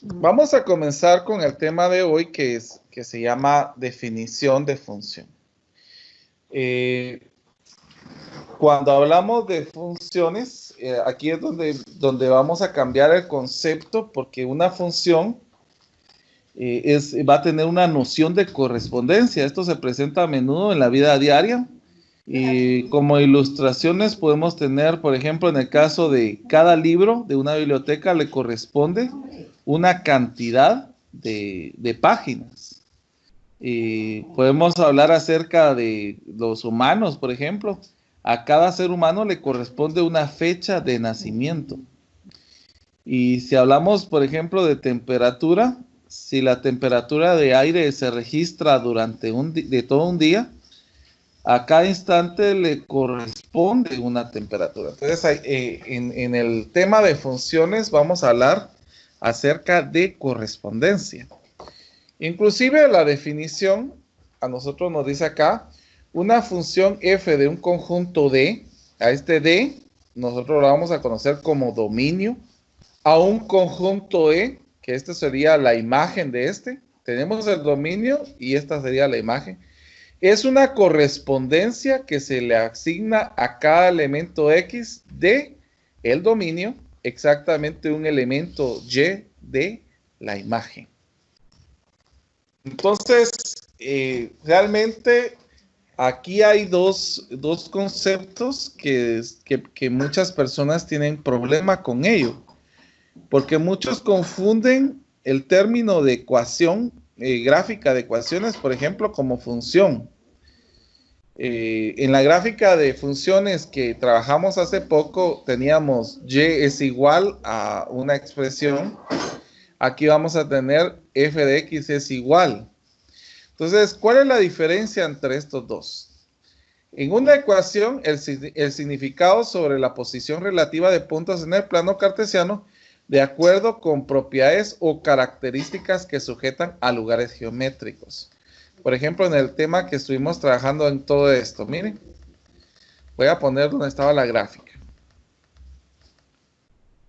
Vamos a comenzar con el tema de hoy que se llama definición de función. Cuando hablamos de funciones, aquí es donde vamos a cambiar el concepto, porque una función va a tener una noción de correspondencia. Esto se presenta a menudo en la vida diaria. Y como ilustraciones podemos tener, por ejemplo, en el caso de cada libro de una biblioteca le corresponde una cantidad de páginas. Y podemos hablar acerca de los humanos, por ejemplo. A cada ser humano le corresponde una fecha de nacimiento. Y si hablamos, por ejemplo, de temperatura, si la temperatura de aire se registra durante todo un día, a cada instante le corresponde una temperatura. Entonces, en el tema de funciones vamos a hablar acerca de correspondencia. Inclusive la definición a nosotros nos dice acá, una función f de un conjunto D, a este D nosotros lo vamos a conocer como dominio, a un conjunto E, que este sería la imagen de este. Tenemos el dominio y esta sería la imagen. Es una correspondencia que se le asigna a cada elemento X de el dominio, exactamente un elemento Y de la imagen. Entonces, realmente aquí hay dos conceptos que muchas personas tienen problema con ello, porque muchos confunden el término de ecuación, gráfica de ecuaciones, por ejemplo, como función. En la gráfica de funciones que trabajamos hace poco, teníamos y es igual a una expresión. Aquí vamos a tener f de x es igual. Entonces, ¿cuál es la diferencia entre estos dos? En una ecuación, el significado sobre la posición relativa de puntos en el plano cartesiano de acuerdo con propiedades o características que sujetan a lugares geométricos. Por ejemplo, en el tema que estuvimos trabajando en todo esto, miren, voy a poner donde estaba la gráfica,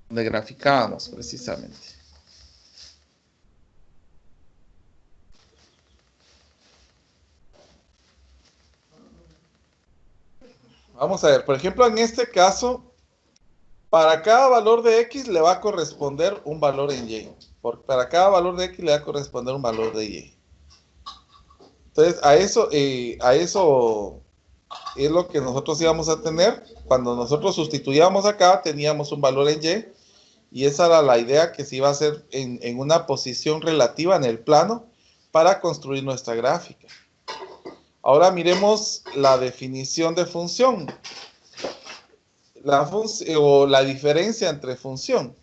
donde graficábamos precisamente. Vamos a ver, por ejemplo, en este caso, para cada valor de X le va a corresponder un valor en Y. Para cada valor de X le va a corresponder un valor de Y. Entonces, a eso es lo que nosotros íbamos a tener. Cuando nosotros sustituíamos acá, teníamos un valor en Y. Y esa era la idea que se iba a hacer en una posición relativa en el plano para construir nuestra gráfica. Ahora miremos la definición de función. La diferencia entre función.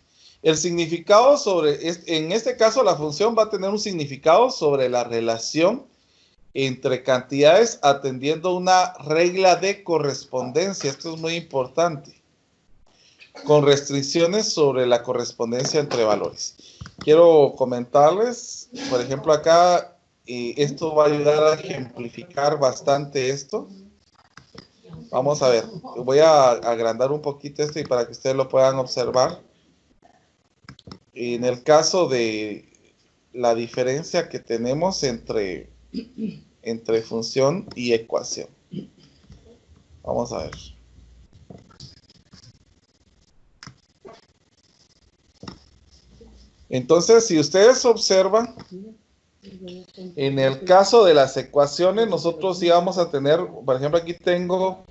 El significado en este caso la función va a tener un significado sobre la relación entre cantidades atendiendo una regla de correspondencia. Esto es muy importante. Con restricciones sobre la correspondencia entre valores. Quiero comentarles, por ejemplo acá, esto va a ayudar a ejemplificar bastante esto. Vamos a ver, voy a agrandar un poquito esto y para que ustedes lo puedan observar. En el caso de la diferencia que tenemos entre función y ecuación. Vamos a ver. Entonces, si ustedes observan, en el caso de las ecuaciones, nosotros íbamos a tener, por ejemplo, aquí tengo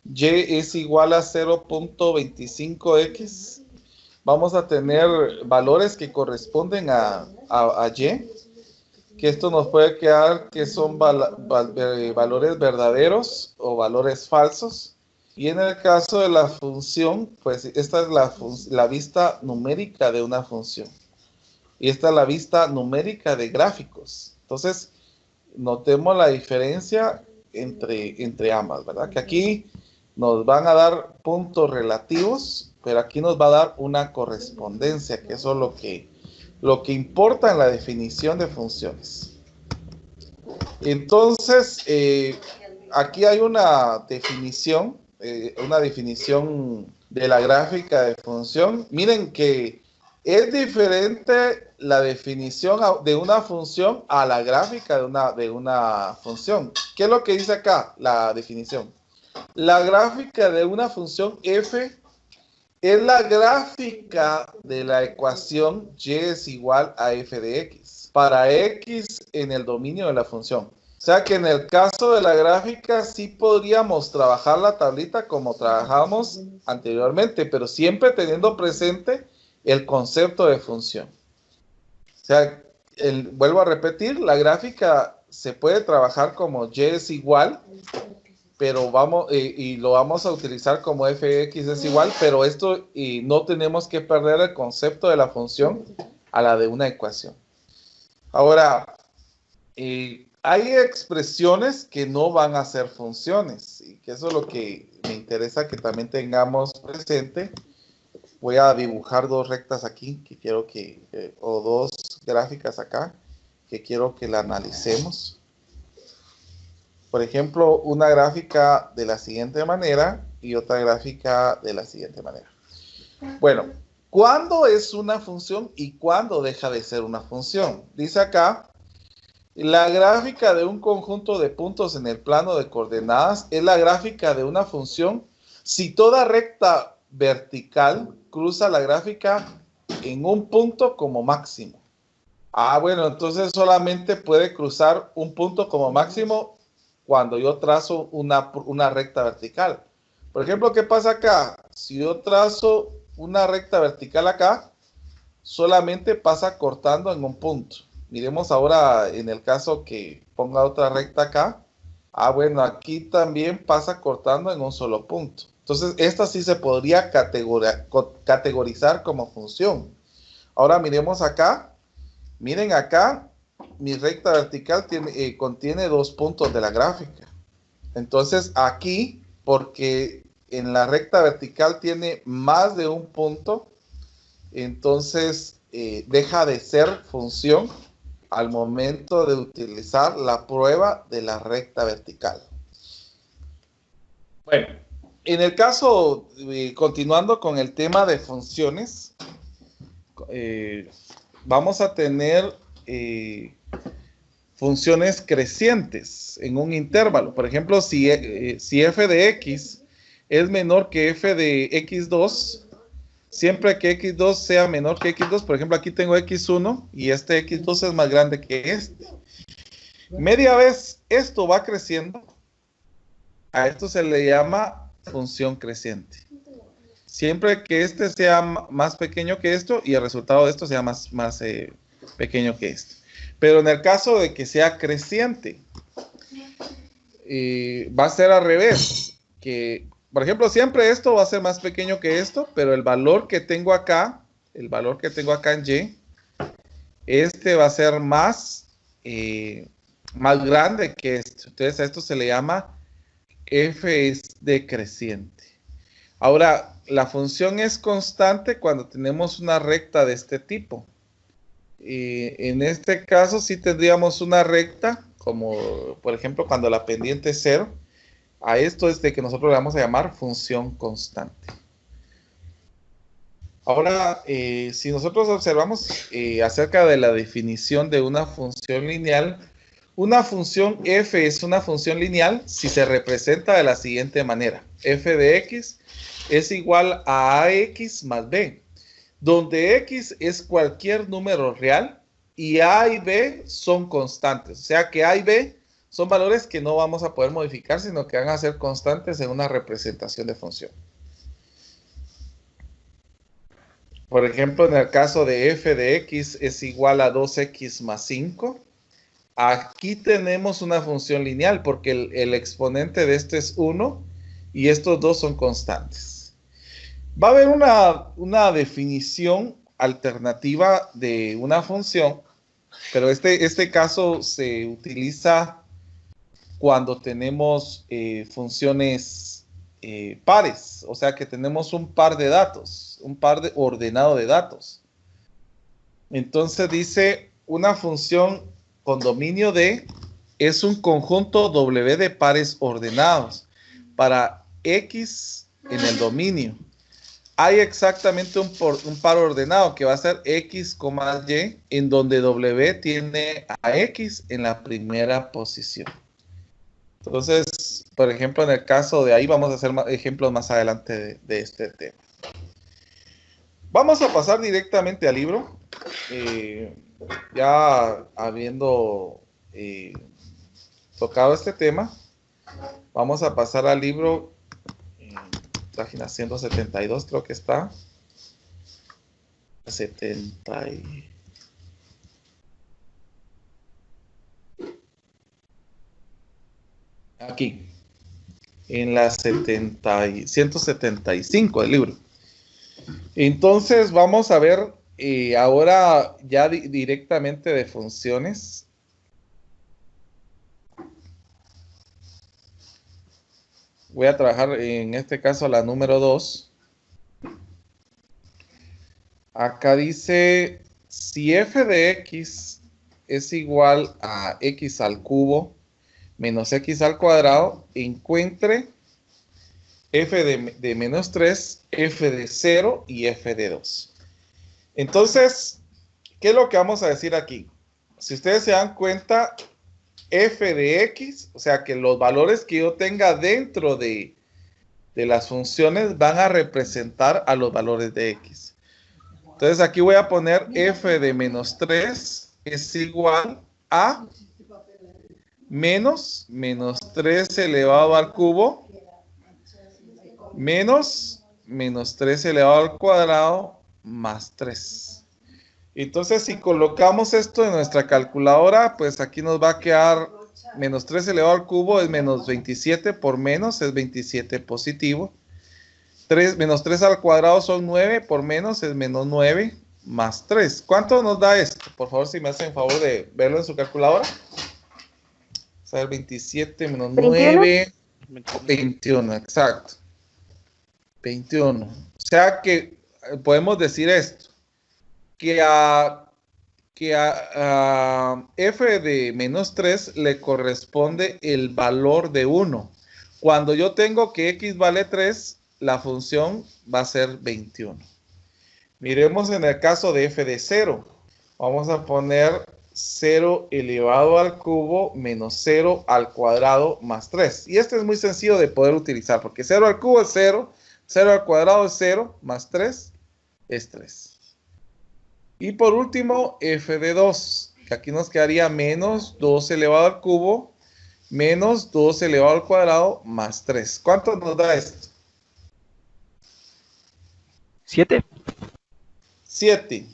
y es igual a 0.25x. Vamos a tener valores que corresponden a y, que esto nos puede quedar que son valores verdaderos o valores falsos. Y en el caso de la función, pues esta es la vista numérica de una función. Y esta es la vista numérica de gráficos. Entonces, notemos la diferencia entre ambas, ¿verdad? Que aquí nos van a dar puntos relativos, pero aquí nos va a dar una correspondencia, que eso es lo que importa en la definición de funciones. Entonces, aquí hay una definición de la gráfica de función. Miren que Es diferente la definición de una función a la gráfica de una función. ¿Qué es lo que dice acá la definición? La gráfica de una función f es la gráfica de la ecuación y es igual a f de x para x en el dominio de la función. O sea que en el caso de la gráfica sí podríamos trabajar la tablita como trabajamos anteriormente, pero siempre teniendo presente el concepto de función. O sea, vuelvo a repetir, la gráfica se puede trabajar como y es igual, pero y lo vamos a utilizar como fx es igual, pero esto no tenemos que perder el concepto de la función a la de una ecuación. Ahora, hay expresiones que no van a ser funciones, y que eso es lo que me interesa que también tengamos presente. Voy a dibujar dos rectas aquí, que quiero o dos gráficas acá, que quiero que la analicemos. Por ejemplo, una gráfica de la siguiente manera y otra gráfica de la siguiente manera. Bueno, ¿cuándo es una función y cuándo deja de ser una función? Dice acá, la gráfica de un conjunto de puntos en el plano de coordenadas es la gráfica de una función si toda recta vertical cruza la gráfica en un punto como máximo. Bueno, entonces solamente puede cruzar un punto como máximo cuando yo trazo una recta vertical. Por ejemplo, ¿qué pasa acá? Si yo trazo una recta vertical acá, solamente pasa cortando en un punto. Miremos ahora en el caso que ponga otra recta acá. Bueno, aquí también pasa cortando en un solo punto. Entonces, esta sí se podría categorizar como función. Ahora miremos acá. Miren acá, mi recta vertical contiene dos puntos de la gráfica. Entonces, aquí, porque en la recta vertical tiene más de un punto, entonces deja de ser función al momento de utilizar la prueba de la recta vertical. Bueno, en el caso, continuando con el tema de funciones, vamos a tener funciones crecientes en un intervalo. Por ejemplo, si f de x es menor que f de x2, siempre que x2 sea menor que x2, por ejemplo, aquí tengo x1 y este x2 es más grande que este. Media vez esto va creciendo, a esto se le llama función creciente. Siempre que este sea más pequeño que esto y el resultado de esto sea más pequeño que esto. Pero en el caso de que sea creciente, va a ser al revés. Que, por ejemplo, siempre esto va a ser más pequeño que esto, pero el valor que tengo acá en y, este va a ser más grande que esto. Entonces a esto se le llama f es decreciente. Ahora, la función es constante cuando tenemos una recta de este tipo. En este caso sí tendríamos una recta, como por ejemplo cuando la pendiente es 0. A esto es de que nosotros le vamos a llamar función constante. Ahora, si nosotros observamos acerca de la definición de una función lineal, una función f es una función lineal si se representa de la siguiente manera. F de x es igual a ax más b, donde x es cualquier número real y a y b son constantes. O sea que a y b son valores que no vamos a poder modificar, sino que van a ser constantes en una representación de función. Por ejemplo, en el caso de f de x es igual a 2x más 5. Aquí tenemos una función lineal porque el exponente de este es 1 y estos dos son constantes. Va a haber una definición alternativa de una función, pero este caso se utiliza cuando tenemos funciones pares, o sea que tenemos un par de datos, un par ordenado de datos. Entonces dice, una función con dominio D es un conjunto W de pares ordenados para X en el dominio. hay exactamente un par ordenado que va a ser X, Y, en donde W tiene a X en la primera posición. Entonces, por ejemplo, en el caso de ahí, vamos a hacer ejemplos más adelante de este tema. Vamos a pasar directamente al libro. Ya habiendo tocado este tema, vamos a pasar al libro, página 172 creo que está. 70 y... Aquí, en la 175 del libro. Entonces vamos a ver ahora ya directamente de funciones. Voy a trabajar en este caso la número 2. Acá dice, si f de x es igual a x al cubo menos x al cuadrado, encuentre f de menos 3, f de 0 y f de 2. Entonces, ¿qué es lo que vamos a decir aquí? Si ustedes se dan cuenta, f de x, o sea que los valores que yo tenga dentro de las funciones van a representar a los valores de x. Entonces aquí voy a poner f de menos 3 es igual a menos 3 elevado al cubo menos 3 elevado al cuadrado más 3. Entonces, si colocamos esto en nuestra calculadora, pues aquí nos va a quedar menos 3 elevado al cubo es menos 27 por menos, es 27 positivo. Menos 3 al cuadrado son 9 por menos, es menos 9 más 3. ¿Cuánto nos da esto? Por favor, si me hacen favor de verlo en su calculadora. Vamos a ver, 27 menos 9, 21, exacto. 21. O sea que podemos decir esto, que a f de menos 3 le corresponde el valor de 1. Cuando yo tengo que x vale 3, la función va a ser 21. Miremos en el caso de f de 0. Vamos a poner 0 elevado al cubo menos 0 al cuadrado más 3. Y este es muy sencillo de poder utilizar, porque 0 al cubo es 0, 0 al cuadrado es 0, más 3 es 3. Y por último, f de 2, que aquí nos quedaría menos 2 elevado al cubo menos 2 elevado al cuadrado más 3. ¿Cuánto nos da esto? 7. 7.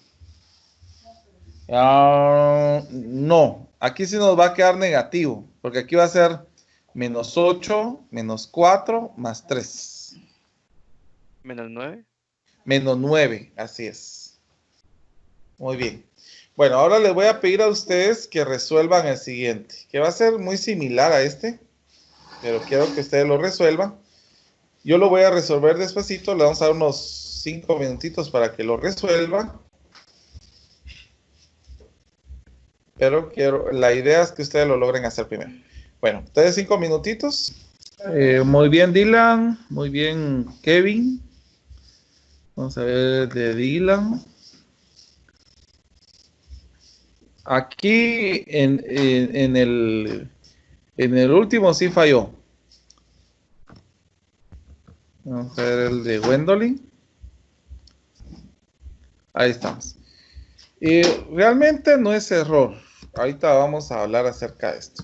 No, aquí sí nos va a quedar negativo, porque aquí va a ser menos 8, menos 4, más 3. Menos 9. Menos 9, así es. Muy bien. Bueno, ahora les voy a pedir a ustedes que resuelvan el siguiente, que va a ser muy similar a este, pero quiero que ustedes lo resuelvan. Yo lo voy a resolver despacito, le vamos a dar unos 5 minutitos para que lo resuelvan. Pero la idea es que ustedes lo logren hacer primero. Bueno, ustedes 5 minutitos. Muy bien, Dylan. Muy bien, Kevin. Vamos a ver de Dylan. Aquí en el último sí falló. Vamos a ver el de Gwendolyn. Ahí estamos. Realmente no es error. Ahorita vamos a hablar acerca de esto.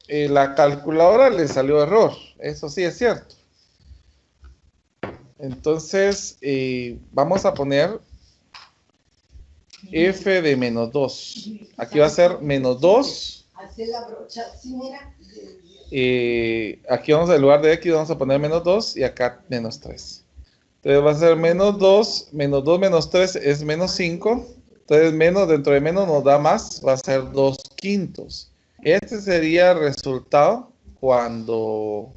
La calculadora le salió error. Eso sí es cierto. Entonces, vamos a poner f de menos 2. Aquí va a ser menos 2. Aquí vamos, en lugar de x, vamos a poner menos 2 y acá menos 3. Entonces va a ser menos 2 menos 3 es menos 5. Entonces menos dentro de menos nos da más, va a ser 2/5. Este sería el resultado cuando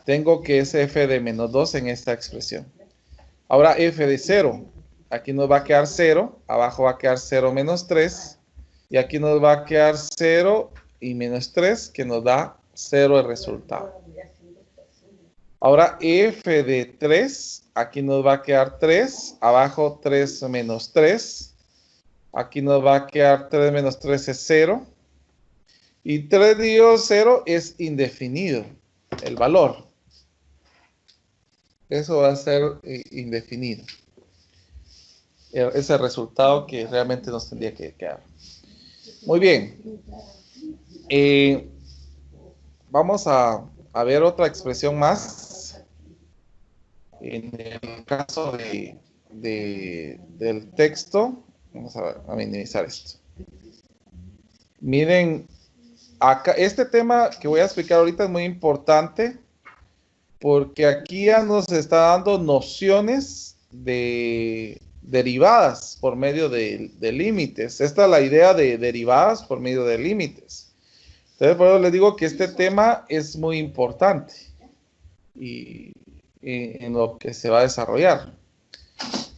tengo que es f de menos 2 en esta expresión. Ahora f de 0. Aquí nos va a quedar 0. Abajo va a quedar 0 menos 3. Y aquí nos va a quedar 0 y menos 3, que nos da 0 el resultado. Ahora f de 3, aquí nos va a quedar 3, abajo 3 menos 3. Aquí nos va a quedar 3 menos 3 es 0. Y 3 dividido 0 es indefinido, el valor. Eso va a ser indefinido. Es el resultado que realmente nos tendría que quedar. Muy bien. Vamos a ver otra expresión más. En el caso del texto, vamos a minimizar esto. Miren, acá, este tema que voy a explicar ahorita es muy importante porque aquí ya nos está dando nociones de derivadas por medio de límites. Esta es la idea de derivadas por medio de límites. Entonces, por eso les digo que este tema es muy importante y en lo que se va a desarrollar.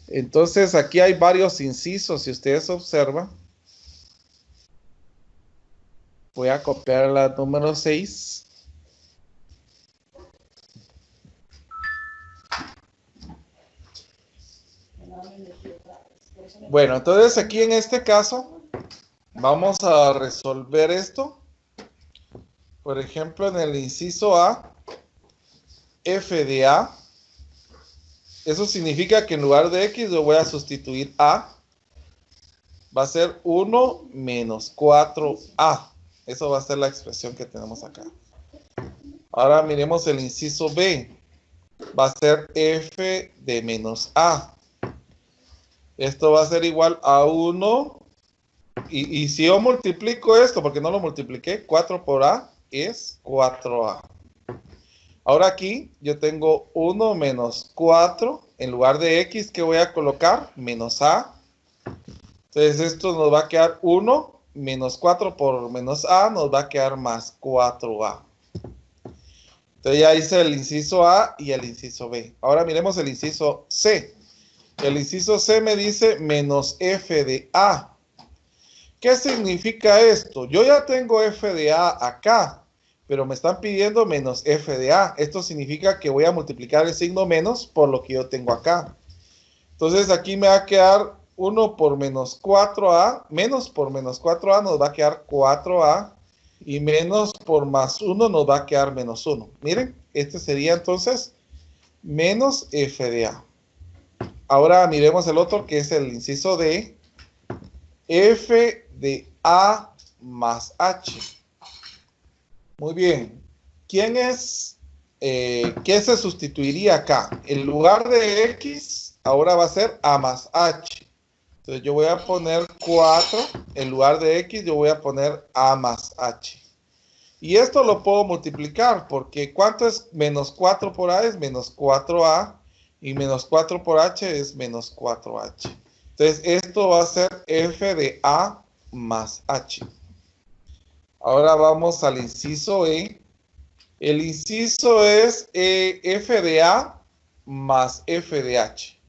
Entonces, aquí hay varios incisos, si ustedes observan. Voy a copiar la número 6. Bueno, entonces aquí en este caso vamos a resolver esto. Por ejemplo, en el inciso A, f de A. Eso significa que en lugar de X yo voy a sustituir A. Va a ser 1 menos 4A. Eso va a ser la expresión que tenemos acá. Ahora miremos el inciso B. Va a ser f de menos A. Esto va a ser igual a 1. Y si yo multiplico esto, porque no lo multipliqué, 4 por A es 4A. Ahora aquí yo tengo 1 menos 4. En lugar de X, ¿qué voy a colocar? Menos A. Entonces esto nos va a quedar 1 menos 4 por menos A, nos va a quedar más 4A. Entonces ya hice el inciso A y el inciso B. Ahora miremos el inciso C. El inciso C me dice menos f de A. ¿Qué significa esto? Yo ya tengo f de A acá, pero me están pidiendo menos f de A. Esto significa que voy a multiplicar el signo menos por lo que yo tengo acá. Entonces aquí me va a quedar 1 por menos 4A, menos por menos 4A nos va a quedar 4A, y menos por más 1 nos va a quedar menos 1. Miren, este sería entonces menos f de A. Ahora miremos el otro que es el inciso D. F de A más H. Muy bien. ¿Quién es? ¿Qué se sustituiría acá? En lugar de X, ahora va a ser A más H. Entonces yo voy a poner 4. En lugar de X, yo voy a poner A más H. Y esto lo puedo multiplicar porque ¿cuánto es menos 4 por A? Es menos 4A. Y menos 4 por H es menos 4H. Entonces, esto va a ser f de A más H. Ahora vamos al inciso E. El inciso es f de A más f de H.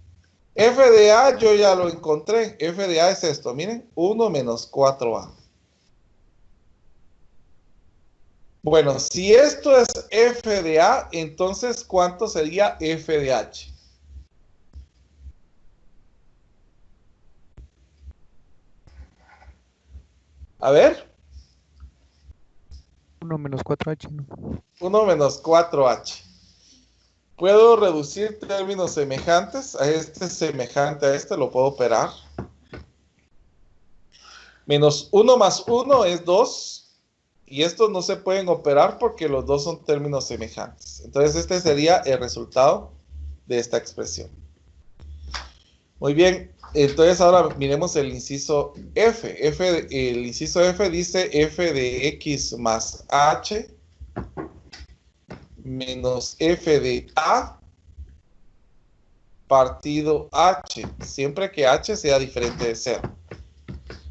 F de A yo ya lo encontré. F de A es esto, miren, 1 menos 4A. Bueno, si esto es f de A, entonces, ¿cuánto sería f de H? A ver. 1 menos 4H, ¿no? 1 menos 4H. Puedo reducir términos semejantes. A este semejante a este lo puedo operar. Menos 1 más 1 es 2. Y estos no se pueden operar porque los dos son términos semejantes. Entonces este sería el resultado de esta expresión. Muy bien. Entonces ahora miremos el inciso F. El inciso F dice f de X más H menos f de A partido H, siempre que H sea diferente de 0.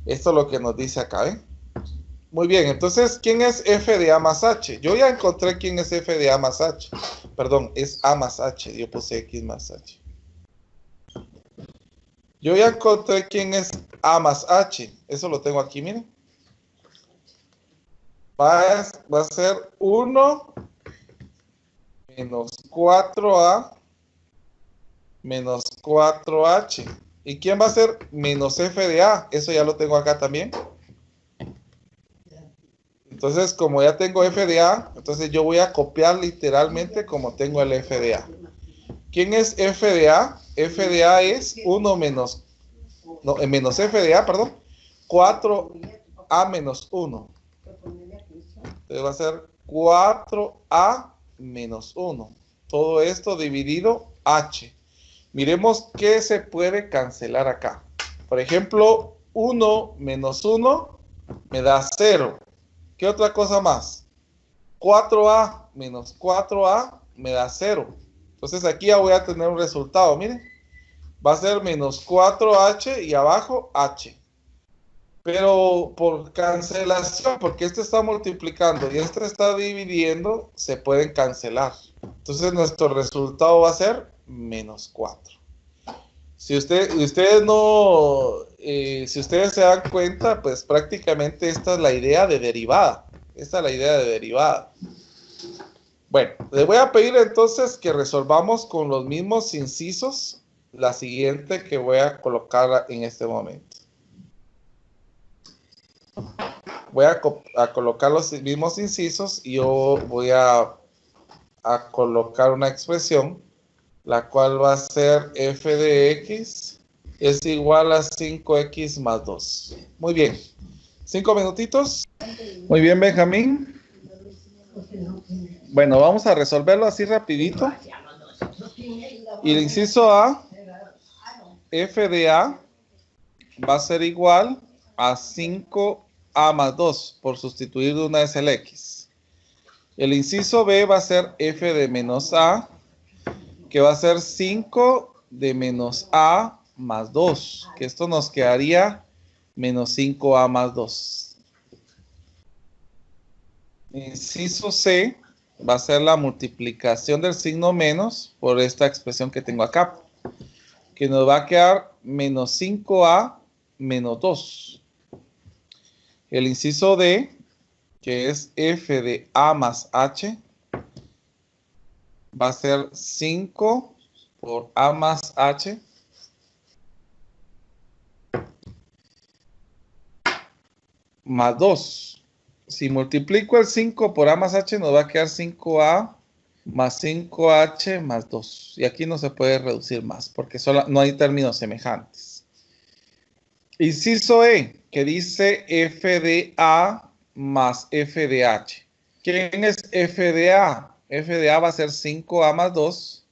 Esto es lo que nos dice acá, ¿eh? Muy bien, entonces, ¿quién es f de A más H? Yo ya encontré quién es f de A más H. Perdón, es A más H, yo puse X más H. Yo ya encontré quién es A más H. Eso lo tengo aquí, miren. Va a ser 1 menos 4A menos 4H. ¿Y quién va a ser menos f de A? Eso ya lo tengo acá también. Entonces, como ya tengo f de A, entonces yo voy a copiar literalmente como tengo el f de A. ¿Quién es f de A? F de A es 1 menos, no, menos f de A, perdón, 4A menos 1. Entonces va a ser 4A menos 1. Todo esto dividido H. Miremos qué se puede cancelar acá. Por ejemplo, 1 menos 1 me da 0. ¿Qué otra cosa más? 4A menos 4A me da 0. Entonces aquí ya voy a tener un resultado. Miren, va a ser menos 4H y abajo H. Pero por cancelación, porque este está multiplicando y este está dividiendo, se pueden cancelar. Entonces nuestro resultado va a ser menos 4. Si ustedes no, si ustedes se dan cuenta, pues prácticamente esta es la idea de derivada. Esta es la idea de derivada. Bueno, les voy a pedir entonces que resolvamos con los mismos incisos la siguiente que voy a colocar en este momento. Voy a colocar los mismos incisos y yo voy a colocar una expresión, la cual va a ser f de x es igual a 5x más 2. Muy bien. 5 minutitos. Muy bien, Benjamín. Bueno, vamos a resolverlo así rapidito. Y el inciso A, f de A va a ser igual a 5A más 2, por sustituir de una vez el x. El inciso B va a ser f de menos A, que va a ser 5 de menos A más 2, que esto nos quedaría menos 5A más 2. Inciso C va a ser la multiplicación del signo menos por esta expresión que tengo acá, que nos va a quedar menos 5A menos 2. El inciso D, que es f de A más H, va a ser 5 por A más H más 2. Si multiplico el 5 por A más H, nos va a quedar 5A más 5H más 2. Y aquí no se puede reducir más, porque no hay términos semejantes. Inciso E, que dice f de A más f de H. ¿Quién es f de A? F de A va a ser 5A más 2.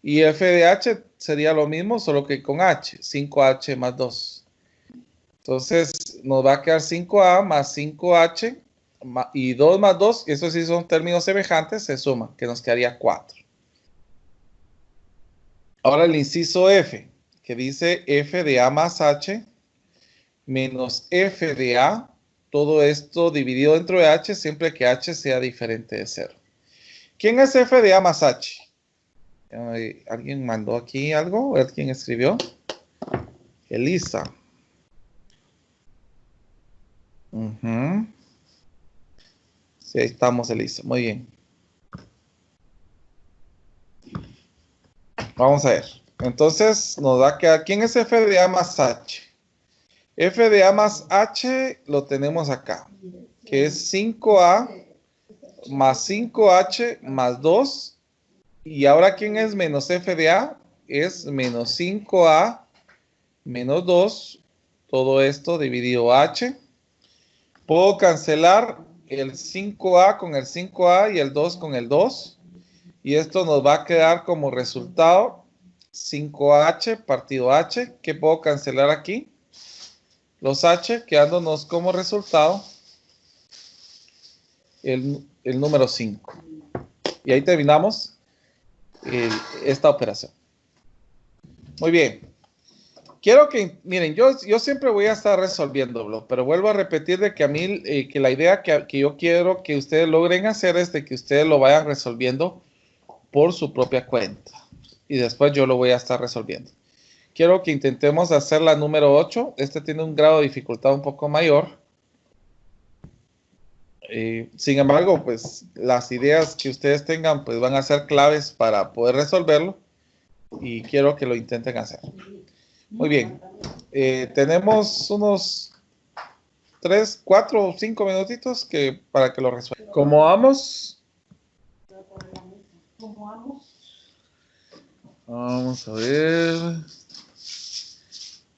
Y f de H sería lo mismo, solo que con H. 5H más 2. Entonces, nos va a quedar 5A más 5H y 2 más 2, esos sí son términos semejantes, se suman, que nos quedaría 4. Ahora el inciso F, que dice f de A más H menos f de A, todo esto dividido dentro de H, siempre que H sea diferente de 0. ¿Quién es f de A más H? ¿Alguien mandó aquí algo? ¿Alguien escribió? Elisa. Sí, ahí estamos, Elisa. Muy bien. Vamos a ver. Entonces, nos va a quedar, ¿quién es f de A más H? F de A más H lo tenemos acá, que es 5A más 5H más 2. Y ahora, ¿quién es menos f de A? Es menos 5A menos 2. Todo esto dividido H. Puedo cancelar el 5A con el 5A y el 2 con el 2. Y esto nos va a quedar como resultado 5H partido H. ¿Qué puedo cancelar aquí? Los H, quedándonos como resultado el número 5. Y ahí terminamos esta operación. Muy bien. Quiero que, miren, yo siempre voy a estar resolviéndolo, pero vuelvo a repetir de que a mí, que la idea que yo quiero que ustedes logren hacer es de que ustedes lo vayan resolviendo por su propia cuenta. Y después yo lo voy a estar resolviendo. Quiero que intentemos hacer la número 8. Este tiene un grado de dificultad un poco mayor. Sin embargo, pues las ideas que ustedes tengan pues van a ser claves para poder resolverlo y quiero que lo intenten hacer. Muy bien. Tenemos unos 3, 4 o 5 minutitos para que lo resuelvan. ¿Cómo vamos? Vamos a ver.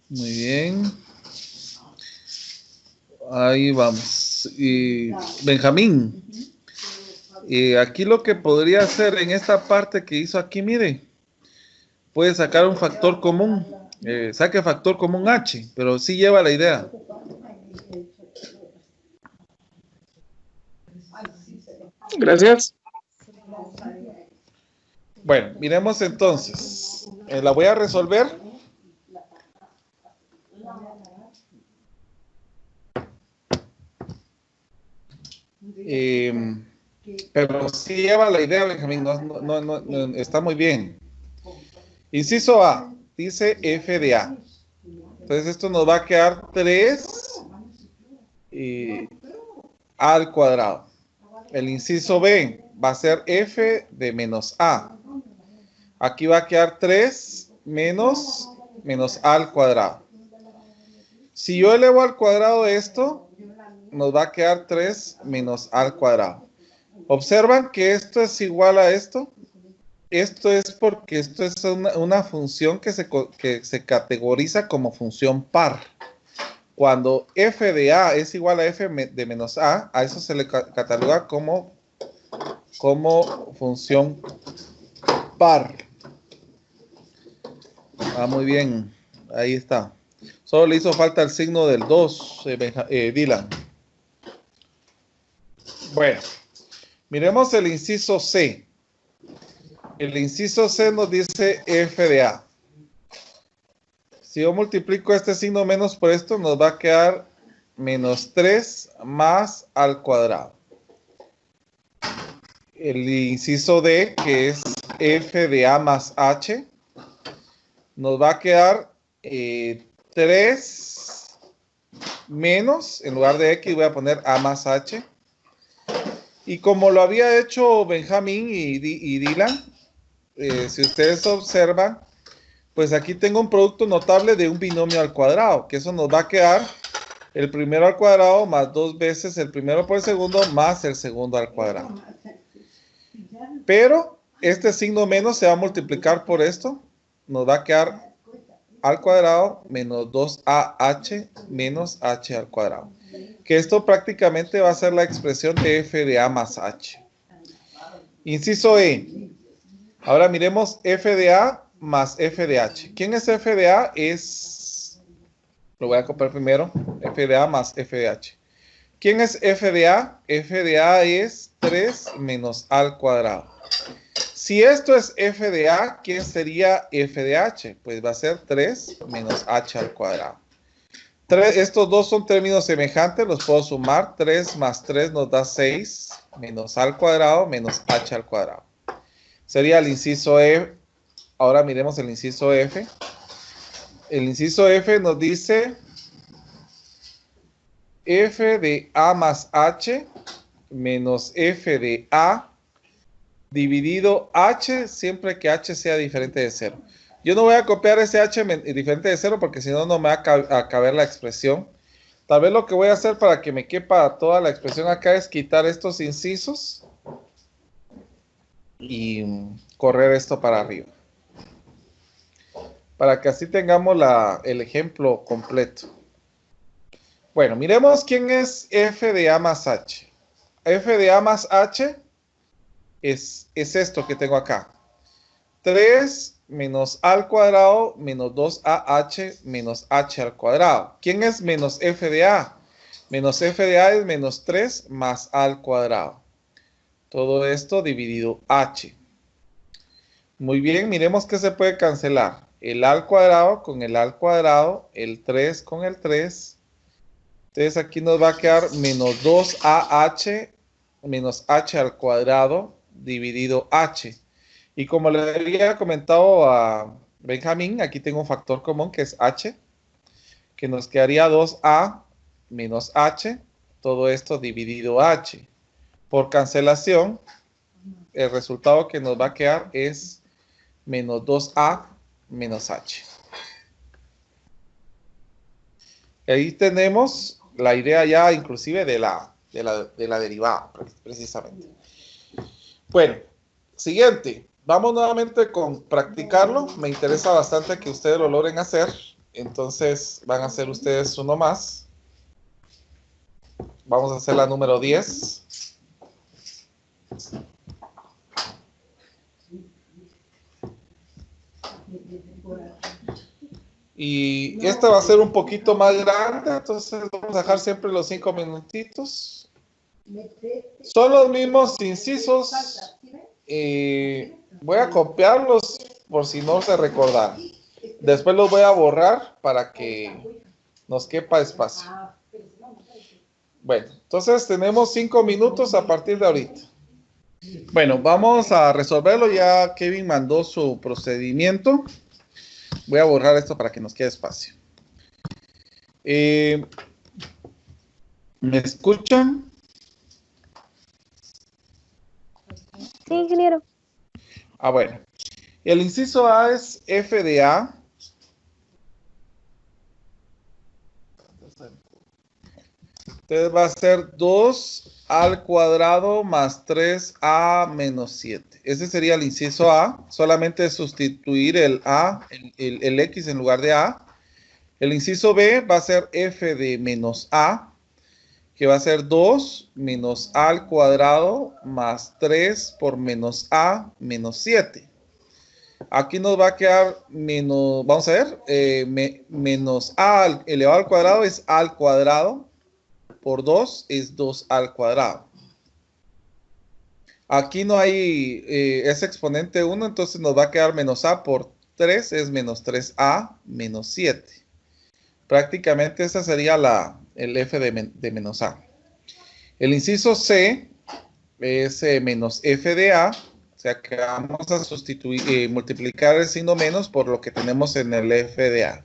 Muy bien. Ahí vamos. Benjamín. Aquí lo que podría hacer en esta parte que hizo aquí, mire, puede sacar un factor común. Saque factor común H, pero sí lleva la idea. Gracias. Bueno, miremos entonces. La voy a resolver. Pero sí lleva la idea, Benjamín. No, está muy bien. Inciso A, dice f de A. Entonces esto nos va a quedar 3 A al cuadrado. El inciso B va a ser f de menos A. Aquí va a quedar 3 menos A al cuadrado. Si yo elevo al cuadrado esto, nos va a quedar 3 menos A al cuadrado. ¿Observan que esto es igual a esto? Esto es porque esto es una función que se categoriza como función par. Cuando f de A es igual a f de menos A eso se le cataloga como función par. Muy bien. Ahí está. Solo le hizo falta el signo del 2, Dylan. Bueno, miremos el inciso C. El inciso C nos dice f de A. Si yo multiplico este signo menos por esto, nos va a quedar menos 3 más al cuadrado. El inciso D, que es f de A más h, nos va a quedar 3 menos, en lugar de x voy a poner A más h. Y como lo había hecho Benjamín y Dylan, si ustedes observan, pues aquí tengo un producto notable de un binomio al cuadrado, que eso nos va a quedar el primero al cuadrado más 2 veces el primero por el segundo más el segundo al cuadrado. Pero este signo menos se va a multiplicar por esto, nos va a quedar al cuadrado menos 2AH menos h al cuadrado. Que esto prácticamente va a ser la expresión de f de A más h. Inciso E. Ahora miremos f de A más f de h. ¿Quién es f de A? Lo voy a copiar primero. F de A más f de h. ¿Quién es f de A? F de A es 3 menos A al cuadrado. Si esto es f de A, ¿quién sería f de h? Pues va a ser 3 menos h al cuadrado. Estos dos son términos semejantes, los puedo sumar. 3 más 3 nos da 6 menos A al cuadrado menos h al cuadrado. Sería el inciso E. Ahora miremos el inciso F. El inciso F nos dice f de A más h menos f de A dividido h siempre que h sea diferente de 0. Yo no voy a copiar ese h diferente de 0 porque si no, no me va a caber la expresión. Tal vez lo que voy a hacer para que me quepa toda la expresión acá es quitar estos incisos y correr esto para arriba. Para que así tengamos el ejemplo completo. Bueno, miremos quién es f de A más h. F de A más h es esto que tengo acá. 3 menos A al cuadrado menos 2AH menos h al cuadrado. ¿Quién es menos f de A? Menos f de A es menos 3 más A al cuadrado. Todo esto dividido h. Muy bien, miremos que se puede cancelar. El A al cuadrado con el A al cuadrado, el 3 con el 3. Entonces aquí nos va a quedar menos 2AH menos h al cuadrado dividido h. Y como le había comentado a Benjamín, aquí tengo un factor común que es h, que nos quedaría 2a menos h todo esto dividido h. Por cancelación, el resultado que nos va a quedar es menos 2a menos h. Ahí tenemos la idea ya inclusive de la derivada, precisamente. Bueno, siguiente. Vamos nuevamente con practicarlo. Me interesa bastante que ustedes lo logren hacer. Entonces van a hacer ustedes uno más. Vamos a hacer la número 10. Y esta va a ser un poquito más grande, entonces vamos a dejar siempre los 5 minutitos. Son los mismos incisos. Voy a copiarlos por si no se recordaron. Después los voy a borrar para que nos quepa espacio. Bueno, entonces tenemos 5 minutos a partir de ahorita. Bueno, vamos a resolverlo. Ya Kevin mandó su procedimiento. Voy a borrar esto para que nos quede espacio. ¿Me escuchan? Sí, ingeniero. Bueno. El inciso A es f de A. Entonces va a ser 2 al cuadrado más 3a menos 7. Ese sería el inciso A. Solamente sustituir el A, el X en lugar de A. El inciso B va a ser f de menos A, que va a ser 2 menos a al cuadrado más 3 por menos a menos 7. Aquí nos va a quedar menos, vamos a ver, menos a elevado al cuadrado es a al cuadrado. Por 2 es 2 al cuadrado. Aquí no hay ese exponente 1, entonces nos va a quedar menos a por 3 es menos 3a menos 7. Prácticamente esa sería el f de menos a. El inciso C es menos f de a, o sea que vamos a sustituir, multiplicar el signo menos por lo que tenemos en el f de a.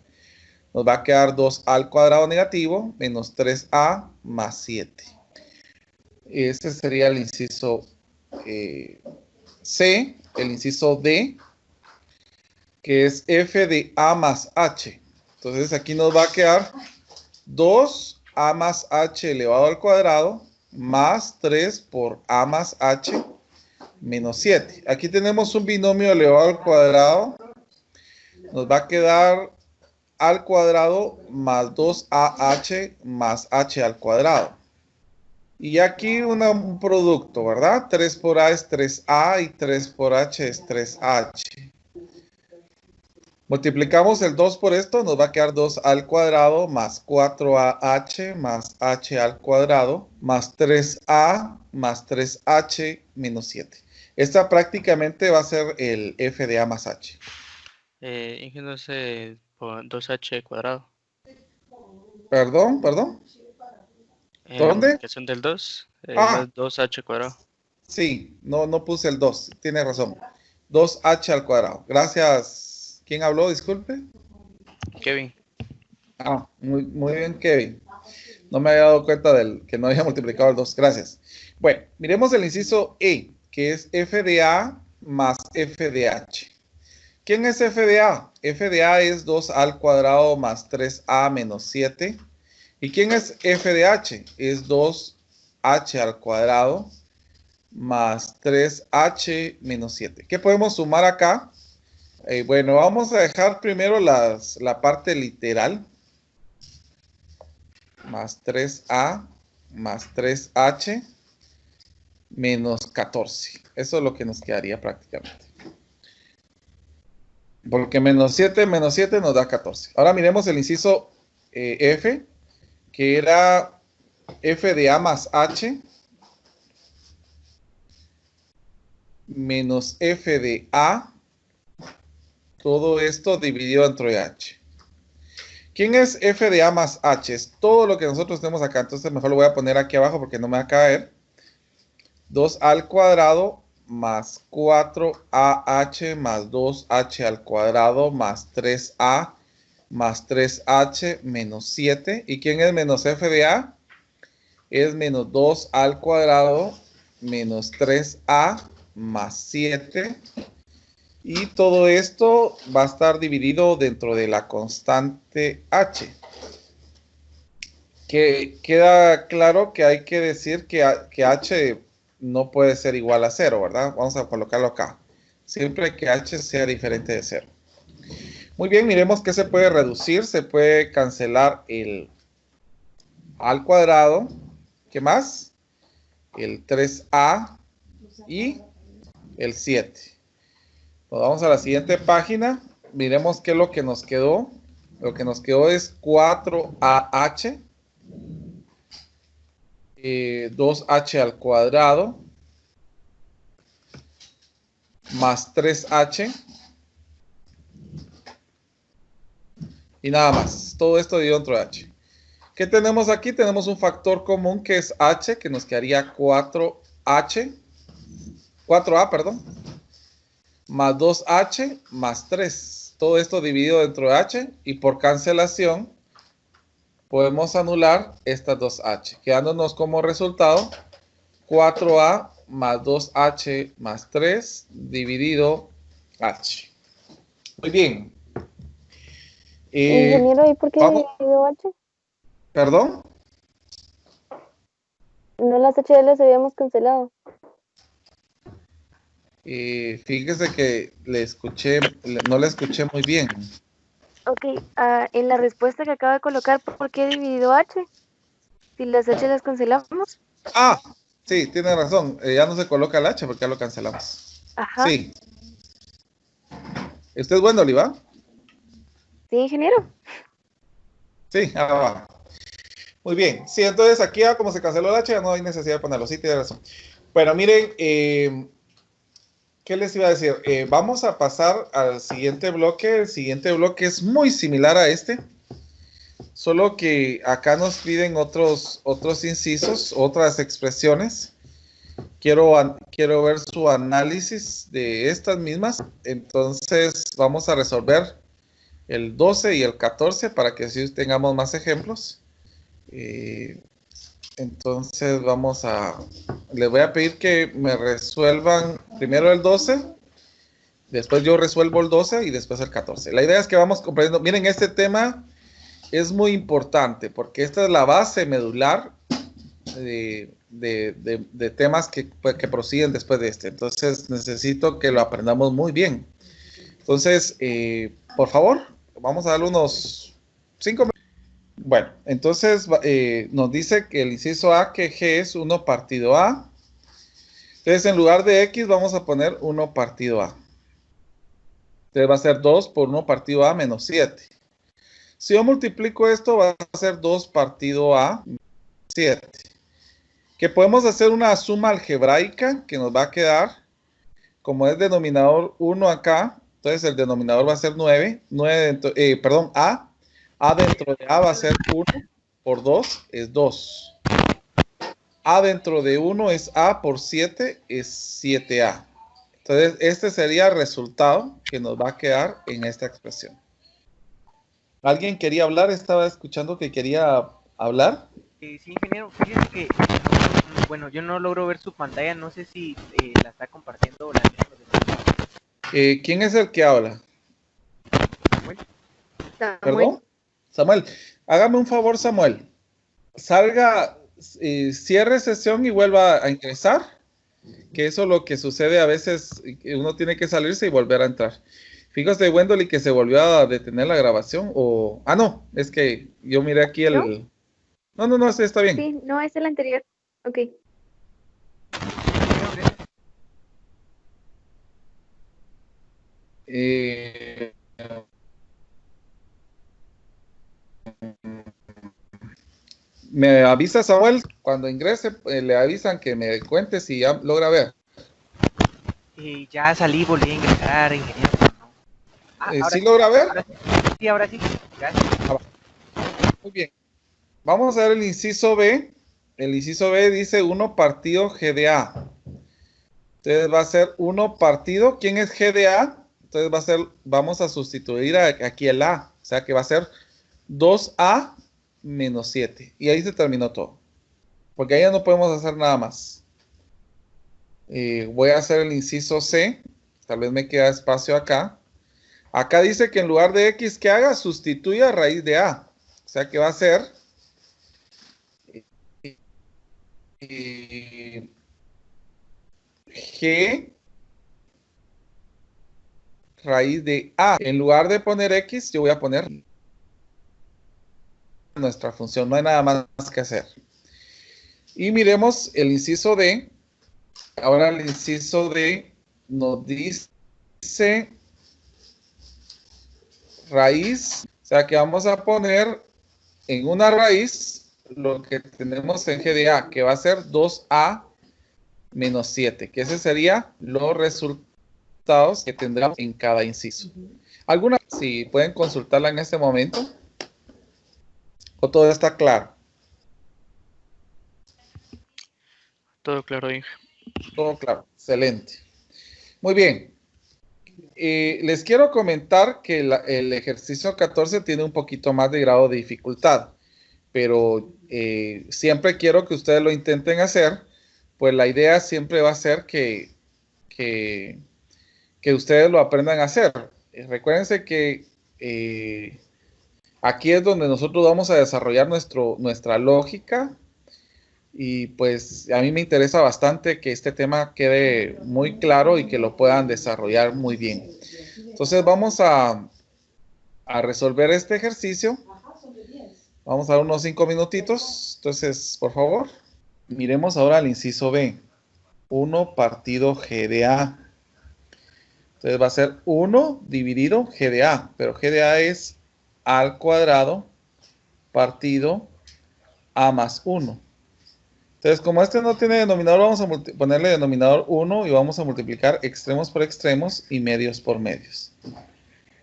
Nos va a quedar 2 al cuadrado negativo menos 3a más 7. Ese sería el inciso C. El inciso D, que es f de a más h. Entonces aquí nos va a quedar 2a más h elevado al cuadrado más 3 por a más h menos 7. Aquí tenemos un binomio elevado al cuadrado. Nos va a quedar al cuadrado más 2ah más h al cuadrado. Y aquí un producto, ¿verdad? 3 por a es 3a y 3 por h es 3h. Multiplicamos el 2 por esto, nos va a quedar 2 al cuadrado más 4ah más h al cuadrado más 3a más 3h menos 7. Esta prácticamente va a ser el f de a más h. Ingeniero, por 2h cuadrado. Perdón. ¿Dónde? Que son del 2, Ah. 2h cuadrado. Sí, no puse el 2, tiene razón. 2h al cuadrado. Gracias. ¿Quién habló? Disculpe. Kevin. Muy bien, Kevin. No me había dado cuenta que no había multiplicado el 2. Gracias. Bueno, miremos el inciso E, que es f de a más f de h. ¿Quién es f de a? F de a es 2 al cuadrado más 3a menos 7. ¿Y quién es f de h? Es 2h al cuadrado más 3h menos 7. ¿Qué podemos sumar acá? Bueno, vamos a dejar primero la parte literal. Más 3a más 3h menos 14. Eso es lo que nos quedaría prácticamente. Porque menos 7 nos da 14. Ahora miremos el inciso F, que era f de a más h menos f de a, todo esto dividido entre h. ¿Quién es f de a más h? Es todo lo que nosotros tenemos acá. Entonces mejor lo voy a poner aquí abajo porque no me va a caer. 2 al cuadrado más 4ah más 2h al cuadrado más 3a más 3h menos 7. ¿Y quién es menos f de a? es menos 2 al cuadrado menos 3a más 7. Y todo esto va a estar dividido dentro de la constante h. Que queda claro que hay que decir que h no puede ser igual a 0, ¿verdad? Vamos a colocarlo acá. Siempre que h sea diferente de 0. Muy bien, miremos que se puede reducir. Se puede cancelar el al cuadrado. ¿Qué más? El 3a y el 7. Nos vamos a la siguiente página. Miremos qué es lo que nos quedó. Lo que nos quedó es 4ah, 2h al cuadrado, más 3h. Y nada más. Todo esto dividido entre h. ¿Qué tenemos aquí? Tenemos un factor común que es h, que nos quedaría 4a, perdón, más 2h más 3. Todo esto dividido dentro de h, y por cancelación podemos anular estas 2h, quedándonos como resultado 4a más 2h más 3 dividido h. Muy bien. Ingeniero, ¿y por qué vamos, dividido H? ¿Perdón? No, las H las habíamos cancelado. Fíjese que no le escuché muy bien. Ok, en la respuesta que acaba de colocar, ¿por qué dividido H? Si las H las cancelamos. Ah, sí, tiene razón. Ya no se coloca el h porque ya lo cancelamos. Ajá. Sí. ¿Usted es bueno, Oliva? Sí, ingeniero. Sí, va. Muy bien. Sí, entonces aquí ya como se canceló el h, ya no hay necesidad de ponerlo. Sí, tiene razón. Bueno, miren, ¿qué les iba a decir? Vamos a pasar al siguiente bloque. El siguiente bloque es muy similar a este. Solo que acá nos piden otros incisos, otras expresiones. Quiero ver su análisis de estas mismas. Entonces vamos a resolver el 12 y el 14 para que así tengamos más ejemplos. Entonces les voy a pedir que me resuelvan primero el 12, después yo resuelvo el 12 y después el 14. La idea es que vamos comprendiendo. Miren, este tema es muy importante porque esta es la base medular de temas que prosiguen después de este. Entonces necesito que lo aprendamos muy bien. Entonces, por favor, vamos a darle unos 5 minutos. Bueno, entonces nos dice que el inciso A, que G es 1 partido A. Entonces, en lugar de X, vamos a poner 1 partido A. Entonces va a ser 2 por 1 partido A menos 7. Si yo multiplico esto, va a ser 2 partido A menos 7. Que podemos hacer una suma algebraica que nos va a quedar, como es denominador 1 acá, entonces el denominador va a ser 9. A. A dentro de A va a ser 1 por 2 es 2. A dentro de 1 es A por 7 es 7A. Entonces este sería el resultado que nos va a quedar en esta expresión. ¿Alguien quería hablar? Estaba escuchando que quería hablar. Sí, ingeniero, fíjese que, bueno, yo no logro ver su pantalla, no sé si la está compartiendo o la tienen los demás. ¿Quién es el que habla? Samuel. ¿Perdón? Samuel, hágame un favor, Samuel. Salga, cierre sesión y vuelva a ingresar, que eso es lo que sucede a veces, uno tiene que salirse y volver a entrar. Fíjate, Wendell, que se volvió a detener la grabación, o... Ah, no, es que yo miré aquí el... No, sí, está bien. Sí, no, es el anterior. Ok. Me avisa Samuel, cuando ingrese, le avisan que me cuente si ya logra ver. Ya salí, volví a ingresar, ingeniero. No. ¿Sí logra ver? Ahora sí. Gracias. Muy bien. Vamos a ver el inciso B. El inciso B dice 1 partido G de A. Entonces va a ser 1 partido. ¿Quién es G de A? Entonces vamos a sustituir aquí el A. O sea que va a ser 2A menos 7. Y ahí se terminó todo. porque ahí ya no podemos hacer nada más. Voy a hacer el inciso C. Tal vez me queda espacio acá. Acá dice que en lugar de X que haga, sustituya raíz de A. O sea que va a ser G raíz de A. En lugar de poner X, yo voy a poner nuestra función. No hay nada más que hacer. Y miremos el inciso D. Ahora el inciso D nos dice raíz. O sea que vamos a poner en una raíz lo que tenemos en G de A, que va a ser 2A menos 7, que ese sería los resultados que tendremos en cada inciso. ¿Alguna? Si pueden consultarla en este momento. ¿O todo está claro? Todo claro, Inge. Todo claro, excelente. Muy bien. Les quiero comentar que el ejercicio 14 tiene un poquito más de grado de dificultad, pero siempre quiero que ustedes lo intenten hacer, pues la idea siempre va a ser que ustedes lo aprendan a hacer. Recuérdense que aquí es donde nosotros vamos a desarrollar nuestra lógica. Y pues a mí me interesa bastante que este tema quede muy claro y que lo puedan desarrollar muy bien. Entonces vamos a resolver este ejercicio. Vamos a dar unos 5 minutitos. Entonces, por favor, miremos ahora el inciso B. 1 partido G de A. Entonces va a ser 1 dividido G de A. Pero G de A es A al cuadrado partido A más 1. Entonces, como este no tiene denominador, vamos a ponerle denominador 1 y vamos a multiplicar extremos por extremos y medios por medios.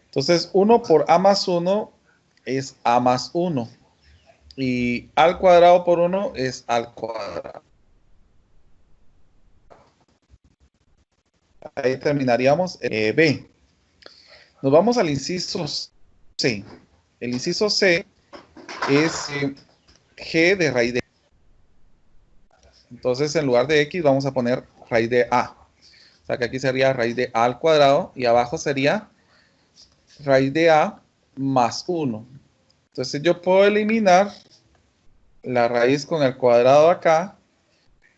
Entonces, 1 por A más 1 es A más 1. Y A al cuadrado por 1 es A al cuadrado. Ahí terminaríamos B. Nos vamos al inciso C. El inciso C es G de raíz de A. Entonces, en lugar de X, vamos a poner raíz de A. O sea, que aquí sería raíz de A al cuadrado y abajo sería raíz de A más 1. Entonces, yo puedo eliminar la raíz con el cuadrado acá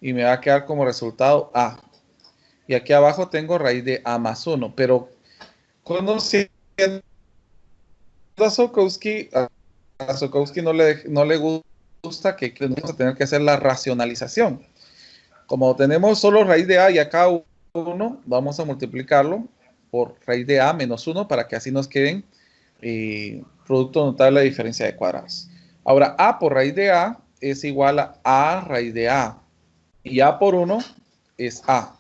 y me va a quedar como resultado A. Y aquí abajo tengo raíz de A más 1. Pero conociendo a Sokowski no le gusta que vamos a tener que hacer la racionalización. Como tenemos solo raíz de A y acá 1, vamos a multiplicarlo por raíz de A menos 1 para que así nos queden producto notable de diferencia de cuadrados. Ahora, A por raíz de A es igual a A raíz de A. Y A por 1 es A.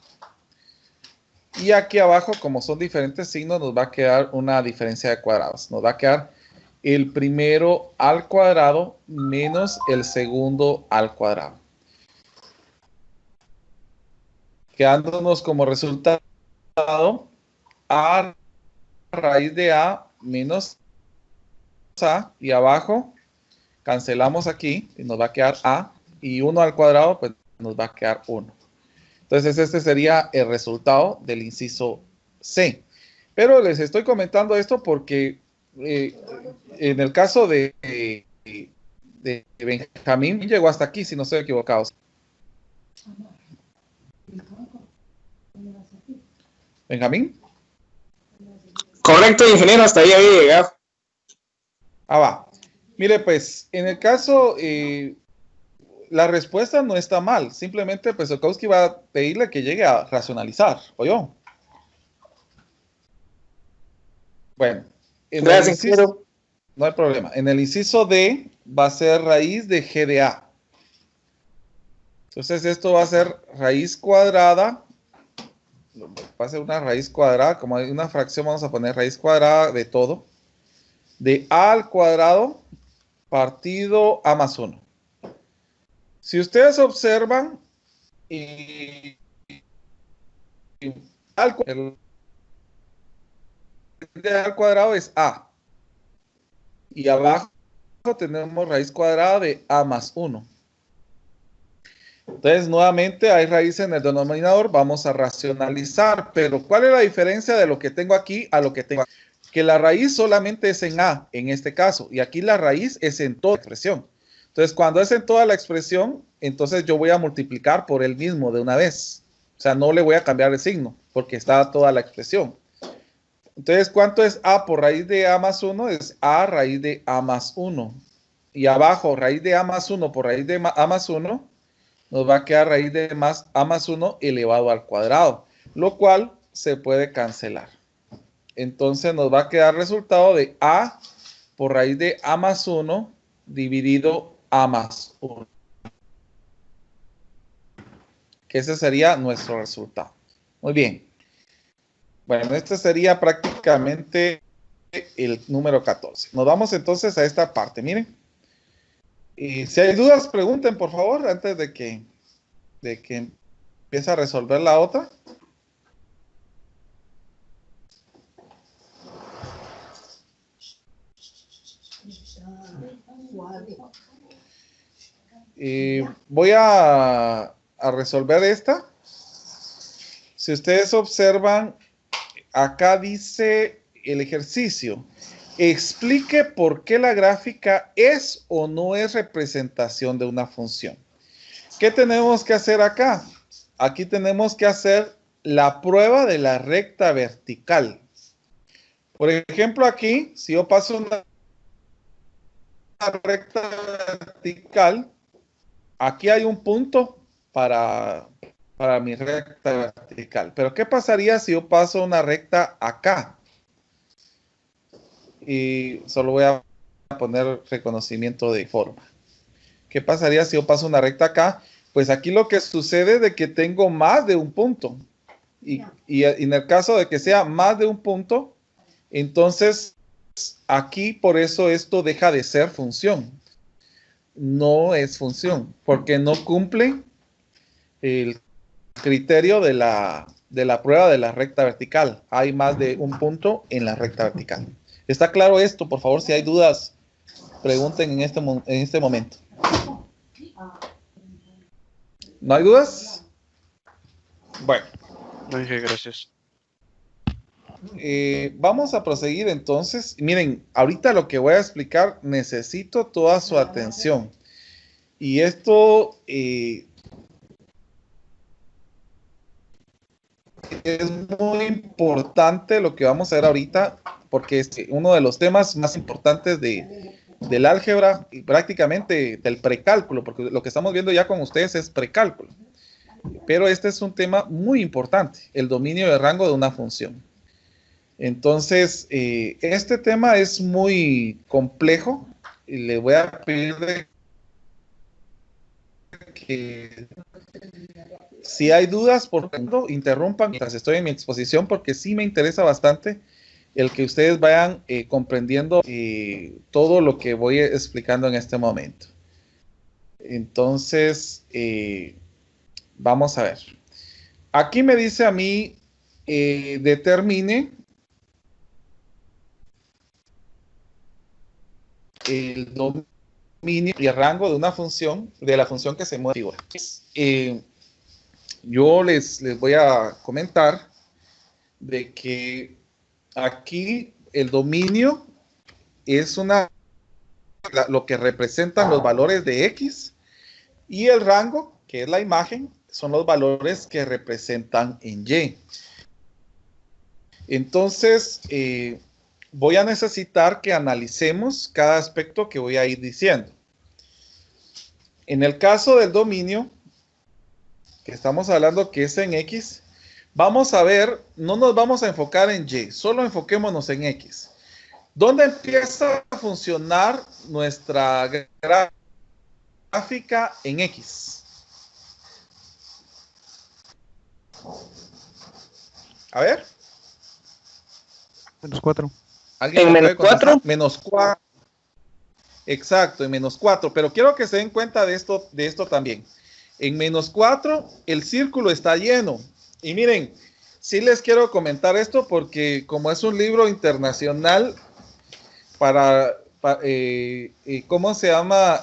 Y aquí abajo, como son diferentes signos, nos va a quedar una diferencia de cuadrados. Nos va a quedar el primero al cuadrado menos el segundo al cuadrado. Quedándonos como resultado A raíz de A menos A. Y abajo cancelamos aquí y nos va a quedar A. Y 1 al cuadrado, pues nos va a quedar 1. Entonces, este sería el resultado del inciso C. Pero les estoy comentando esto porque en el caso de Benjamín, llegó hasta aquí, si no estoy equivocado. ¿Benjamín? Correcto, ingeniero, hasta ahí había llegado. Ah, va. Mire, pues, en el caso, la respuesta no está mal. Simplemente, pues, Sokowski va a pedirle que llegue a racionalizar, ¿oyó? Bueno. Gracias, ingeniero. No hay problema. En el inciso D va a ser raíz de G de A. Entonces, esto va a ser raíz cuadrada. Va a ser una raíz cuadrada. Como hay una fracción, vamos a poner raíz cuadrada de todo. De A al cuadrado partido A más 1. Si ustedes observan, el al cuadrado es A. Y abajo tenemos raíz cuadrada de A más 1. Entonces, nuevamente hay raíz en el denominador, vamos a racionalizar, pero ¿cuál es la diferencia de lo que tengo aquí a lo que tengo aquí? Que la raíz solamente es en A, en este caso, y aquí la raíz es en toda la expresión. Entonces, cuando es en toda la expresión, entonces yo voy a multiplicar por él mismo de una vez. O sea, no le voy a cambiar el signo, porque está toda la expresión. Entonces, ¿cuánto es A por raíz de A más 1? Es A raíz de A más 1. Y abajo, raíz de A más 1 por raíz de A más 1, nos va a quedar raíz de A más 1 elevado al cuadrado, lo cual se puede cancelar. Entonces nos va a quedar resultado de A por raíz de A más 1 dividido A más 1. Que ese sería nuestro resultado. Muy bien. Bueno, este sería prácticamente el número 14. Nos vamos entonces a esta parte. Miren. Y si hay dudas, pregunten, por favor, antes de que empiece a resolver la otra. Voy a resolver esta. Si ustedes observan, acá dice el ejercicio. Explique por qué la gráfica es o no es representación de una función. ¿Qué tenemos que hacer acá? Aquí tenemos que hacer la prueba de la recta vertical. Por ejemplo, aquí, si yo paso una recta vertical, aquí hay un punto para mi recta vertical. Pero ¿qué pasaría si yo paso una recta acá? Y solo voy a poner reconocimiento de forma. ¿Qué pasaría si yo paso una recta acá? Pues aquí lo que sucede es de que tengo más de un punto. Y en el caso de que sea más de un punto, entonces aquí por eso esto deja de ser función. No es función, porque no cumple el criterio de la prueba de la recta vertical. Hay más de un punto en la recta vertical. ¿Está claro esto? Por favor, si hay dudas, pregunten en este momento. ¿No hay dudas? Bueno. No dije gracias. Vamos a proseguir entonces. Miren, ahorita lo que voy a explicar, necesito toda su atención. Y esto es muy importante lo que vamos a ver ahorita, porque es uno de los temas más importantes del álgebra y prácticamente del precálculo, porque lo que estamos viendo ya con ustedes es precálculo. Pero este es un tema muy importante, el dominio de rango de una función. Entonces, este tema es muy complejo y le voy a pedir que si hay dudas, por favor, interrumpan mientras estoy en mi exposición, porque sí me interesa bastante el que ustedes vayan comprendiendo todo lo que voy explicando en este momento. Entonces, vamos a ver. Aquí me dice a mí, determine el dominio y el rango de una función, de la función que se mueve. Yo les voy a comentar de que aquí el dominio es lo que representan los valores de X, y el rango, que es la imagen, son los valores que representan en Y. Entonces, voy a necesitar que analicemos cada aspecto que voy a ir diciendo. En el caso del dominio, que estamos hablando que es en X, vamos a ver, no nos vamos a enfocar en Y, solo enfoquémonos en X. ¿Dónde empieza a funcionar nuestra gráfica en X? A ver. -4. ¿En -4? -4. Exacto, en -4. Pero quiero que se den cuenta de esto también. En -4 el círculo está lleno. Y miren, sí les quiero comentar esto porque como es un libro internacional ¿cómo se llama?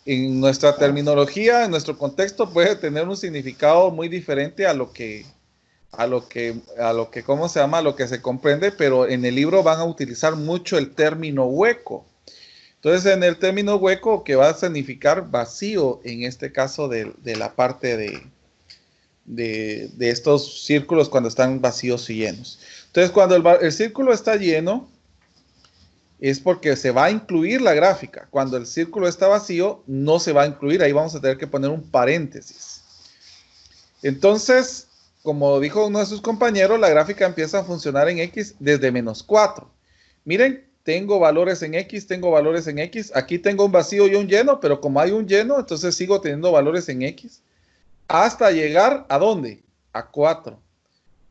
en nuestra terminología, en nuestro contexto, puede tener un significado muy diferente a lo que, ¿cómo se llama? A lo que se comprende, pero en el libro van a utilizar mucho el término hueco. Entonces, en el término hueco, que va a significar vacío, en este caso de la parte de estos círculos cuando están vacíos y llenos. Entonces, cuando el círculo está lleno, es porque se va a incluir la gráfica. Cuando el círculo está vacío, no se va a incluir. Ahí vamos a tener que poner un paréntesis. Entonces, como dijo uno de sus compañeros, la gráfica empieza a funcionar en X desde -4. Miren, tengo valores en X, tengo valores en X. Aquí tengo un vacío y un lleno, pero como hay un lleno, entonces sigo teniendo valores en X. Hasta llegar, ¿a dónde? A 4.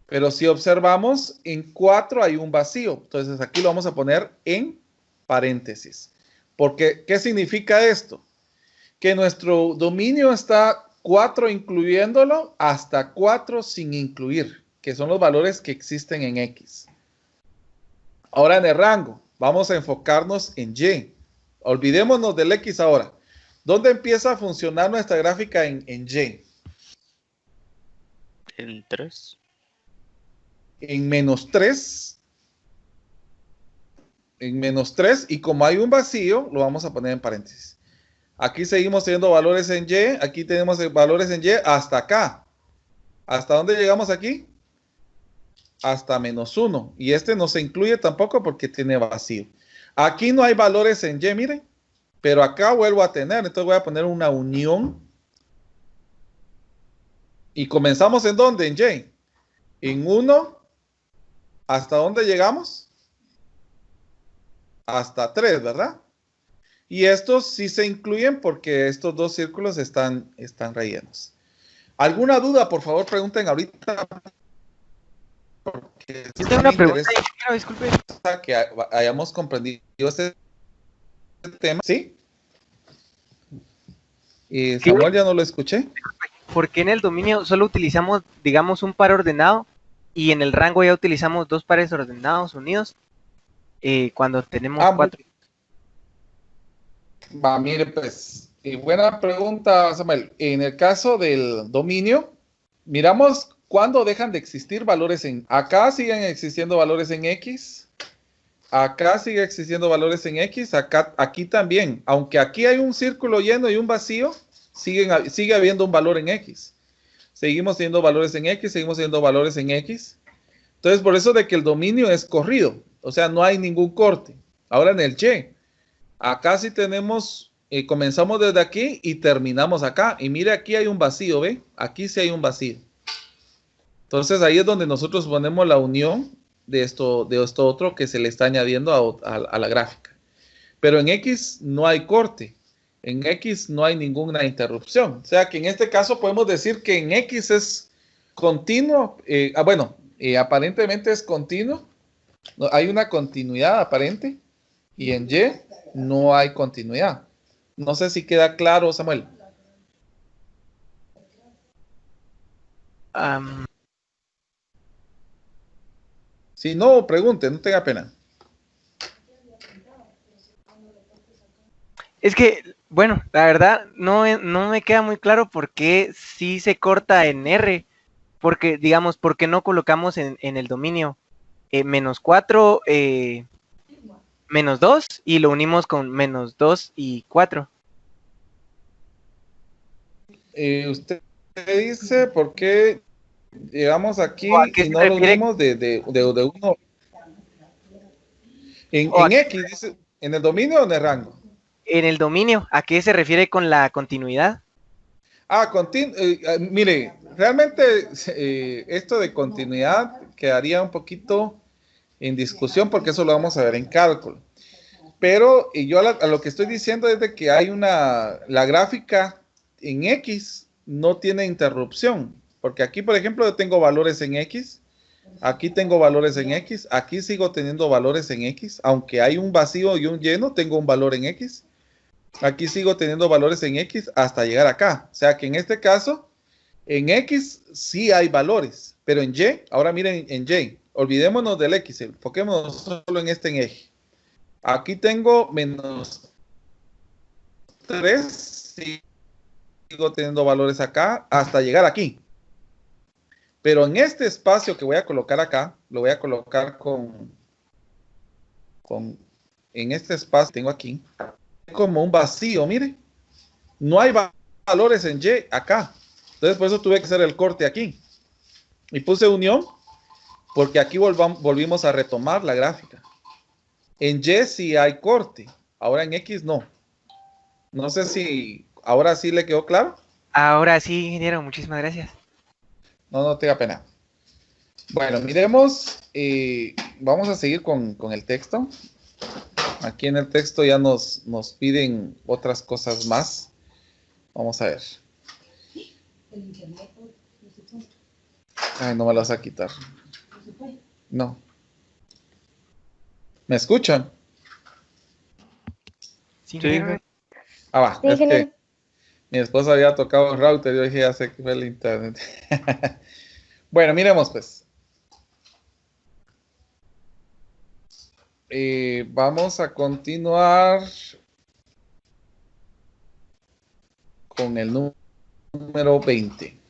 Pero si observamos, en 4 hay un vacío. Entonces aquí lo vamos a poner en paréntesis. Porque, ¿qué significa esto? Que nuestro dominio está 4 incluyéndolo hasta 4 sin incluir, que son los valores que existen en X. Ahora en el rango, vamos a enfocarnos en Y. Olvidémonos del X ahora. ¿Dónde empieza a funcionar nuestra gráfica en Y? En 3. En -3. En -3. Y como hay un vacío, lo vamos a poner en paréntesis. Aquí seguimos teniendo valores en Y. Aquí tenemos valores en Y hasta acá. ¿Hasta dónde llegamos aquí? Hasta -1. Y este no se incluye tampoco porque tiene vacío. Aquí no hay valores en Y, miren. Pero acá vuelvo a tener. Entonces voy a poner una unión. Y comenzamos ¿en dónde? En Y. En 1. ¿Hasta dónde llegamos? Hasta 3, ¿verdad? Y estos sí se incluyen porque estos dos círculos están rellenos. ¿Alguna duda? Por favor, pregunten ahorita. Porque Yo tengo una pregunta, disculpe. Que hayamos comprendido este tema. ¿Sí? Samuel, ya no lo escuché. ¿Por qué en el dominio solo utilizamos, digamos, un par ordenado y en el rango ya utilizamos dos pares ordenados unidos cuando tenemos 4? Mire, pues, buena pregunta, Samuel. En el caso del dominio, miramos cuándo dejan de existir valores en... Acá siguen existiendo valores en X. Acá sigue existiendo valores en X. Aquí también. Aunque aquí hay un círculo lleno y un vacío, sigue habiendo un valor en X. Seguimos teniendo valores en X, seguimos teniendo valores en X. Entonces, por eso de que el dominio es corrido. O sea, no hay ningún corte. Ahora en el Y, acá sí tenemos, comenzamos desde aquí y terminamos acá. Y mire, aquí hay un vacío, ¿ve? Aquí sí hay un vacío. Entonces, ahí es donde nosotros ponemos la unión de esto otro que se le está añadiendo a la gráfica. Pero en X no hay corte. En X no hay ninguna interrupción. O sea que en este caso podemos decir que en X es continuo. Aparentemente es continuo. No, hay una continuidad aparente. Y en Y no hay continuidad. No sé si queda claro, Samuel. Si no, pregunte, no tenga pena. Es que, bueno, la verdad no me queda muy claro por qué sí se corta en R. Porque, digamos, ¿por qué no colocamos en el dominio -4, -2 y lo unimos con -2 y 4? Usted dice por qué llegamos aquí y no lo unimos de uno. En X, dice, ¿en el dominio o en el rango? En el dominio, ¿a qué se refiere con la continuidad? Mire, realmente esto de continuidad quedaría un poquito en discusión porque eso lo vamos a ver en cálculo. Pero yo a lo que estoy diciendo es de que hay la gráfica en X no tiene interrupción. Porque aquí, por ejemplo, yo tengo valores en X. Aquí tengo valores en X. Aquí sigo teniendo valores en X. Aunque hay un vacío y un lleno, tengo un valor en X. Aquí sigo teniendo valores en X hasta llegar acá. O sea que en este caso, en X sí hay valores. Pero en Y, ahora miren en Y. Olvidémonos del X. Enfoquémonos solo en este eje. Aquí tengo -3 3, sigo teniendo valores acá hasta llegar aquí. Pero en este espacio que voy a colocar acá, lo voy a colocar en este espacio que tengo aquí, como un vacío, mire. No hay valores en Y acá. Entonces por eso tuve que hacer el corte aquí. Y puse unión porque aquí volvimos a retomar la gráfica. En Y sí hay corte. Ahora en X no. No sé si ahora sí le quedó claro. Ahora sí, ingeniero, muchísimas gracias. No tenga pena. Bueno, miremos. Vamos a seguir con el texto. Aquí en el texto ya nos piden otras cosas más. Vamos a ver. Ay, no me lo vas a quitar. No. ¿Me escuchan? Sí, Sí. ingeniero. Va. Sí, Es que ingeniero. mi esposa había tocado el router. Yo dije, ya sé que fue el internet. Bueno, miremos pues. Vamos a continuar con el número 20.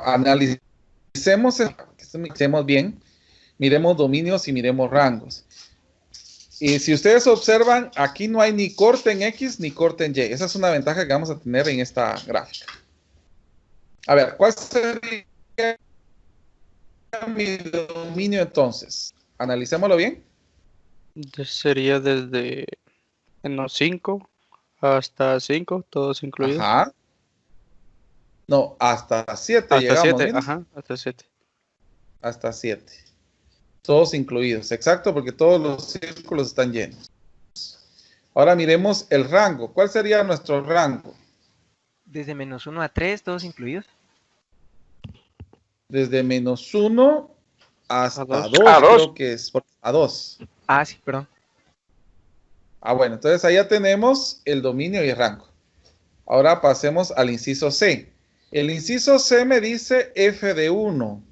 Analicemos bien, miremos dominios y miremos rangos. Y si ustedes observan, aquí no hay ni corte en X ni corte en Y. Esa es una ventaja que vamos a tener en esta gráfica. A ver, ¿cuál sería mi dominio entonces? Analicémoslo bien. Sería desde menos 5 hasta 5, todos incluidos. Ajá. No, hasta 7 Hasta llegamos. 7, miren. ajá, hasta 7. Hasta 7. Todos incluidos, exacto, porque todos los círculos están llenos. Ahora miremos el rango. ¿Cuál sería nuestro rango? Desde menos 1 a 3, todos incluidos. Desde menos 1 hasta A dos. 2, A dos. creo que es. A 2. Ah, sí, perdón. Bueno, entonces ahí ya tenemos el dominio y el rango. Ahora pasemos al inciso C. El inciso C me dice f de 1.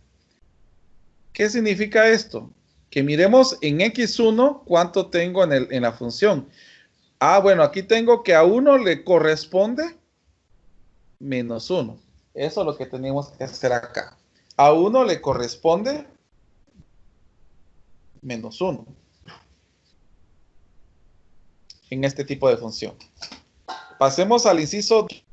¿Qué significa esto? Que miremos en x1 cuánto tengo en la función. Bueno, aquí tengo que a 1 le corresponde menos 1. Eso es lo que tenemos que hacer acá. A 1 le corresponde menos 1. En este tipo de función. Pasemos al inciso D.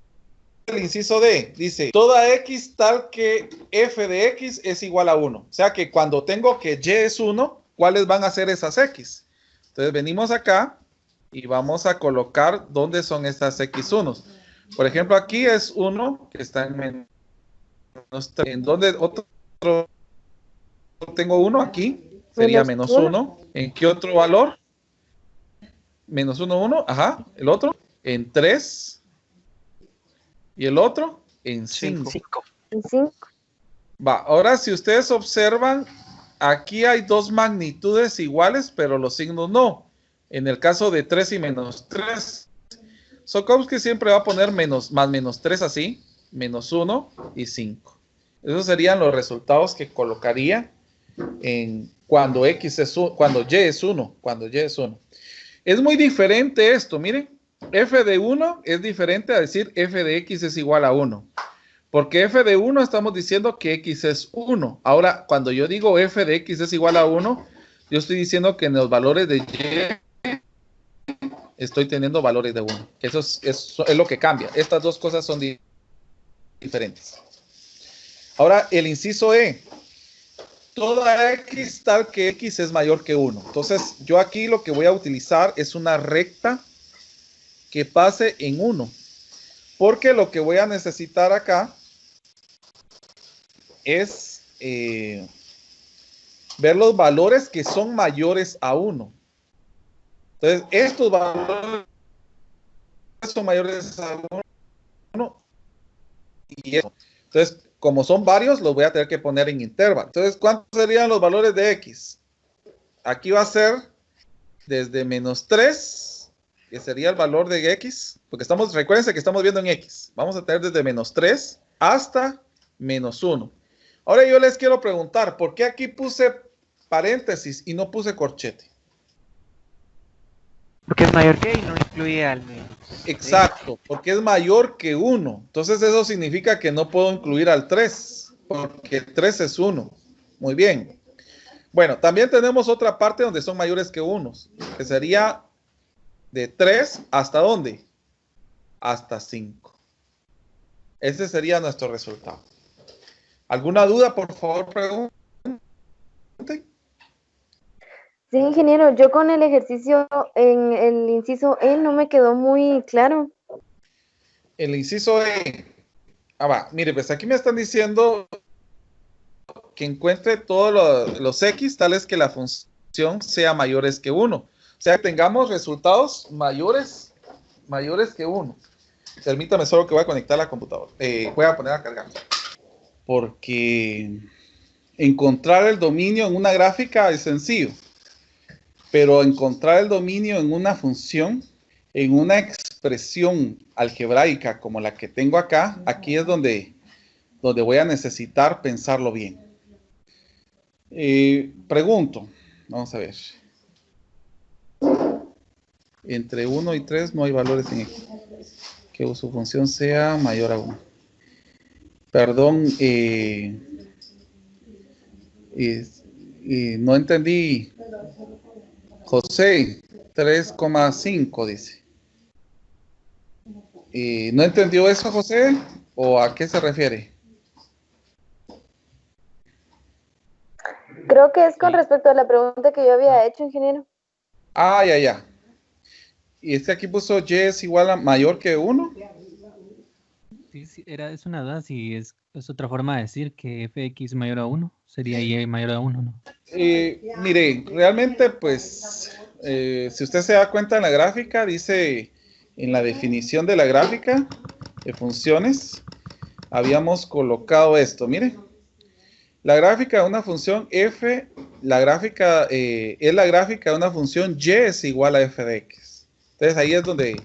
El inciso D dice, toda x tal que f de x es igual a 1. O sea que cuando tengo que y es 1, ¿cuáles van a ser esas x? Entonces venimos acá y vamos a colocar dónde son estas x1. Por ejemplo, aquí es 1 que está en menos 3. ¿En dónde otro tengo 1? Aquí sería menos 1. ¿En qué otro valor? Menos 1, 1. Ajá. El otro en 3. ¿Y el otro? En 5. 5. En 5. Ahora si ustedes observan, aquí hay dos magnitudes iguales, pero los signos no. En el caso de 3 y menos 3, Sokowski siempre va a poner más menos 3 así, menos 1 y 5. Esos serían los resultados que colocaría cuando y es 1. Cuando y es 1. Es muy diferente esto, miren. F de 1 es diferente a decir f de x es igual a 1. Porque f de 1 estamos diciendo que x es 1. Ahora, cuando yo digo f de x es igual a 1, yo estoy diciendo que en los valores de y estoy teniendo valores de 1. Eso es lo que cambia. Estas dos cosas son diferentes. Ahora, el inciso E. Toda x tal que x es mayor que 1. Entonces, yo aquí lo que voy a utilizar es una recta que pase en 1. Porque lo que voy a necesitar acá es ver los valores que son mayores a 1. Entonces, estos valores son mayores a 1 y eso. Entonces, como son varios, los voy a tener que poner en intervalo. Entonces, ¿cuántos serían los valores de x? Aquí va a ser desde menos 3, que sería el valor de x, porque recuérdense que estamos viendo en x. Vamos a tener desde menos 3 hasta menos 1. Ahora yo les quiero preguntar, ¿por qué aquí puse paréntesis y no puse corchete? Porque es mayor que y no incluye al menos. Exacto, porque es mayor que 1. Entonces eso significa que no puedo incluir al 3, porque 3 es 1. Muy bien. Bueno, también tenemos otra parte donde son mayores que 1, que sería de 3 hasta ¿dónde? Hasta 5. Ese sería nuestro resultado. ¿Alguna duda? Por favor, pregunte. Sí, ingeniero, yo con el ejercicio en el inciso E no me quedó muy claro. El inciso E. Mire, pues aquí me están diciendo que encuentre todos los X tales que la función sea mayores que 1. O sea, tengamos resultados mayores que 1. Permítame solo que voy a conectar la computadora. Voy a poner a cargar. Porque encontrar el dominio en una gráfica es sencillo. Pero encontrar el dominio en una función, en una expresión algebraica como la que tengo acá, aquí es donde voy a necesitar pensarlo bien. Pregunto, vamos a ver. Entre 1 y 3 no hay valores en X. Que su función sea mayor a 1. Perdón, no entendí. José, 3,5 dice. ¿No entendió eso, José? ¿O a qué se refiere? Creo que es con respecto a la pregunta que yo había hecho, ingeniero. Ya. ¿Y aquí puso Y es igual a mayor que 1? Sí, es una duda si es otra forma de decir que fx mayor a 1, sería y mayor a 1, ¿no? Mire, realmente pues, si usted se da cuenta en la gráfica, dice en la definición de la gráfica de funciones, habíamos colocado esto, mire. La gráfica de una función f, la gráfica es la gráfica de una función y es igual a f de x. Entonces ahí es donde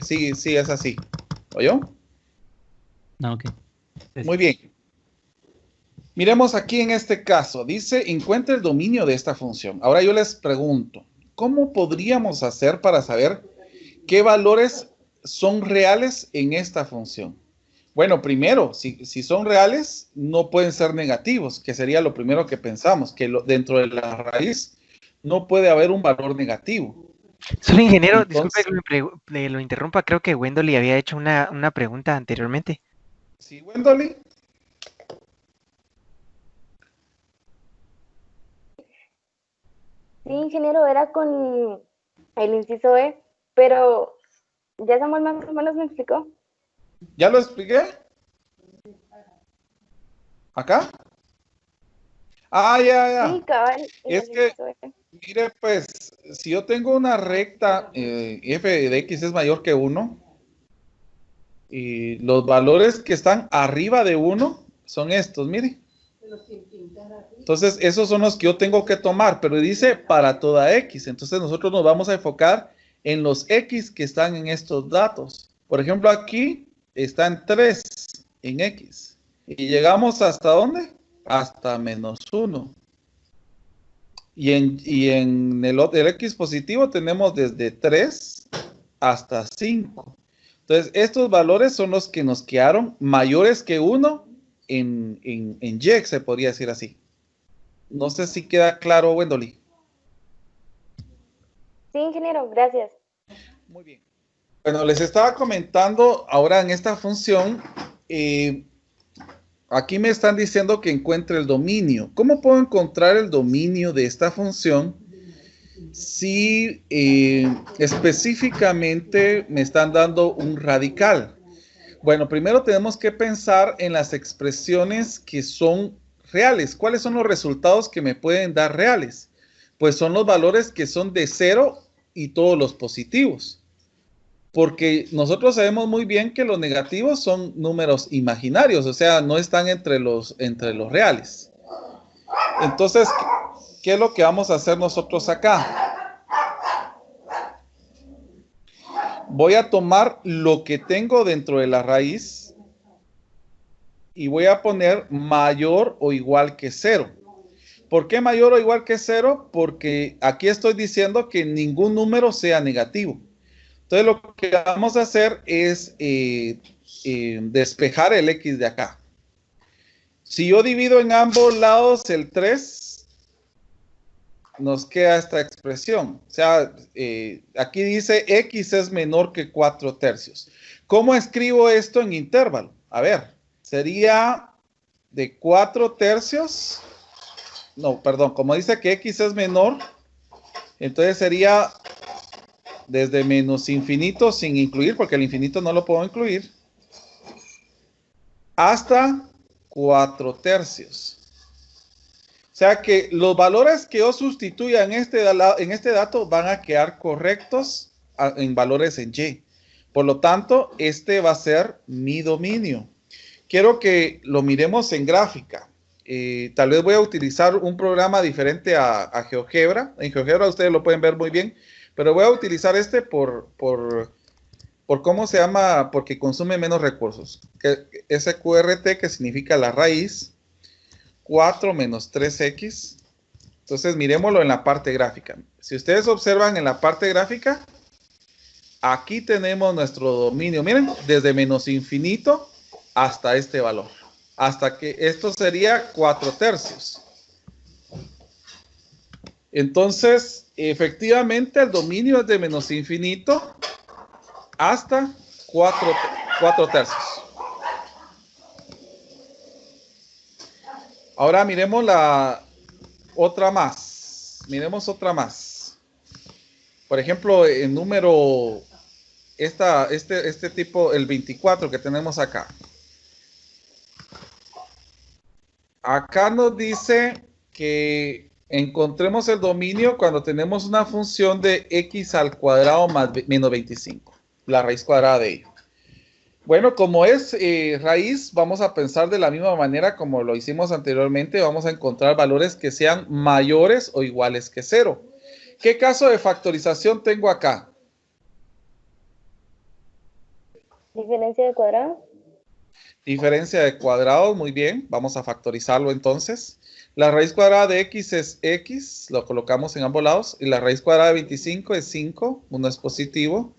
sí es así. ¿Oyó? No, ok. Muy bien. Miremos aquí en este caso. Dice, encuentre el dominio de esta función. Ahora yo les pregunto, ¿cómo podríamos hacer para saber qué valores son reales en esta función? Bueno, primero, si son reales, no pueden ser negativos, que sería lo primero que pensamos, que dentro de la raíz no puede haber un valor negativo. Solo, ingeniero, Entonces, disculpe que lo interrumpa, creo que Wendell le había hecho una pregunta anteriormente. Sí, Wendell. Sí, ingeniero, era con el inciso E, pero ya Samuel más o menos me explicó. ¿Ya lo expliqué? ¿Acá? Ya. Sí, cabal. Es que, mire, pues, si yo tengo una recta, f de x es mayor que 1, y los valores que están arriba de 1 son estos, mire. Entonces, esos son los que yo tengo que tomar, pero dice para toda x. Entonces, nosotros nos vamos a enfocar en los x que están en estos datos. Por ejemplo, aquí están 3 en x. Y llegamos ¿hasta dónde? Hasta menos 1. Y en el x positivo tenemos desde 3 hasta 5. Entonces, estos valores son los que nos quedaron mayores que 1 en Y, se podría decir así. No sé si queda claro, Wendell. Sí, ingeniero, gracias. Muy bien. Bueno, les estaba comentando ahora en esta función, aquí me están diciendo que encuentre el dominio. ¿Cómo puedo encontrar el dominio de esta función si específicamente me están dando un radical? Bueno, primero tenemos que pensar en las expresiones que son reales. ¿Cuáles son los resultados que me pueden dar reales? Pues son los valores que son de 0 y todos los positivos. Porque nosotros sabemos muy bien que los negativos son números imaginarios, o sea, no están entre los reales. Entonces, ¿qué es lo que vamos a hacer nosotros acá? Voy a tomar lo que tengo dentro de la raíz y voy a poner mayor o igual que 0. ¿Por qué mayor o igual que 0? Porque aquí estoy diciendo que ningún número sea negativo. Entonces lo que vamos a hacer es despejar el x de acá. Si yo divido en ambos lados el 3, nos queda esta expresión. O sea, aquí dice x es menor que 4/3. ¿Cómo escribo esto en intervalo? A ver, sería de 4/3. No, perdón, como dice que x es menor, entonces sería desde menos infinito sin incluir, porque el infinito no lo puedo incluir, hasta 4/3. O sea que los valores que yo sustituya en este dato van a quedar correctos en valores en y. Por lo tanto, este va a ser mi dominio. Quiero que lo miremos en gráfica. Tal vez voy a utilizar un programa diferente a GeoGebra. En GeoGebra ustedes lo pueden ver muy bien, pero voy a utilizar este por ¿cómo se llama? Porque consume menos recursos. SQRT, que significa la raíz, 4 menos 3x. Entonces, miremoslo en la parte gráfica. Si ustedes observan en la parte gráfica, aquí tenemos nuestro dominio. Miren, desde menos infinito hasta este valor. Hasta que esto sería 4/3. Entonces, efectivamente, el dominio es de menos infinito hasta 4/3. Ahora miremos la otra más. Miremos otra más. Por ejemplo, el número, este tipo, el 24 que tenemos acá. Acá nos dice que encontremos el dominio cuando tenemos una función de x al cuadrado más menos 25. La raíz cuadrada de ello. Bueno, como es raíz, vamos a pensar de la misma manera como lo hicimos anteriormente. Vamos a encontrar valores que sean mayores o iguales que 0. ¿Qué caso de factorización tengo acá? Diferencia de cuadrado. Diferencia de cuadrados, muy bien. Vamos a factorizarlo entonces. La raíz cuadrada de x es x, lo colocamos en ambos lados. Y la raíz cuadrada de 25 es 5, uno es positivo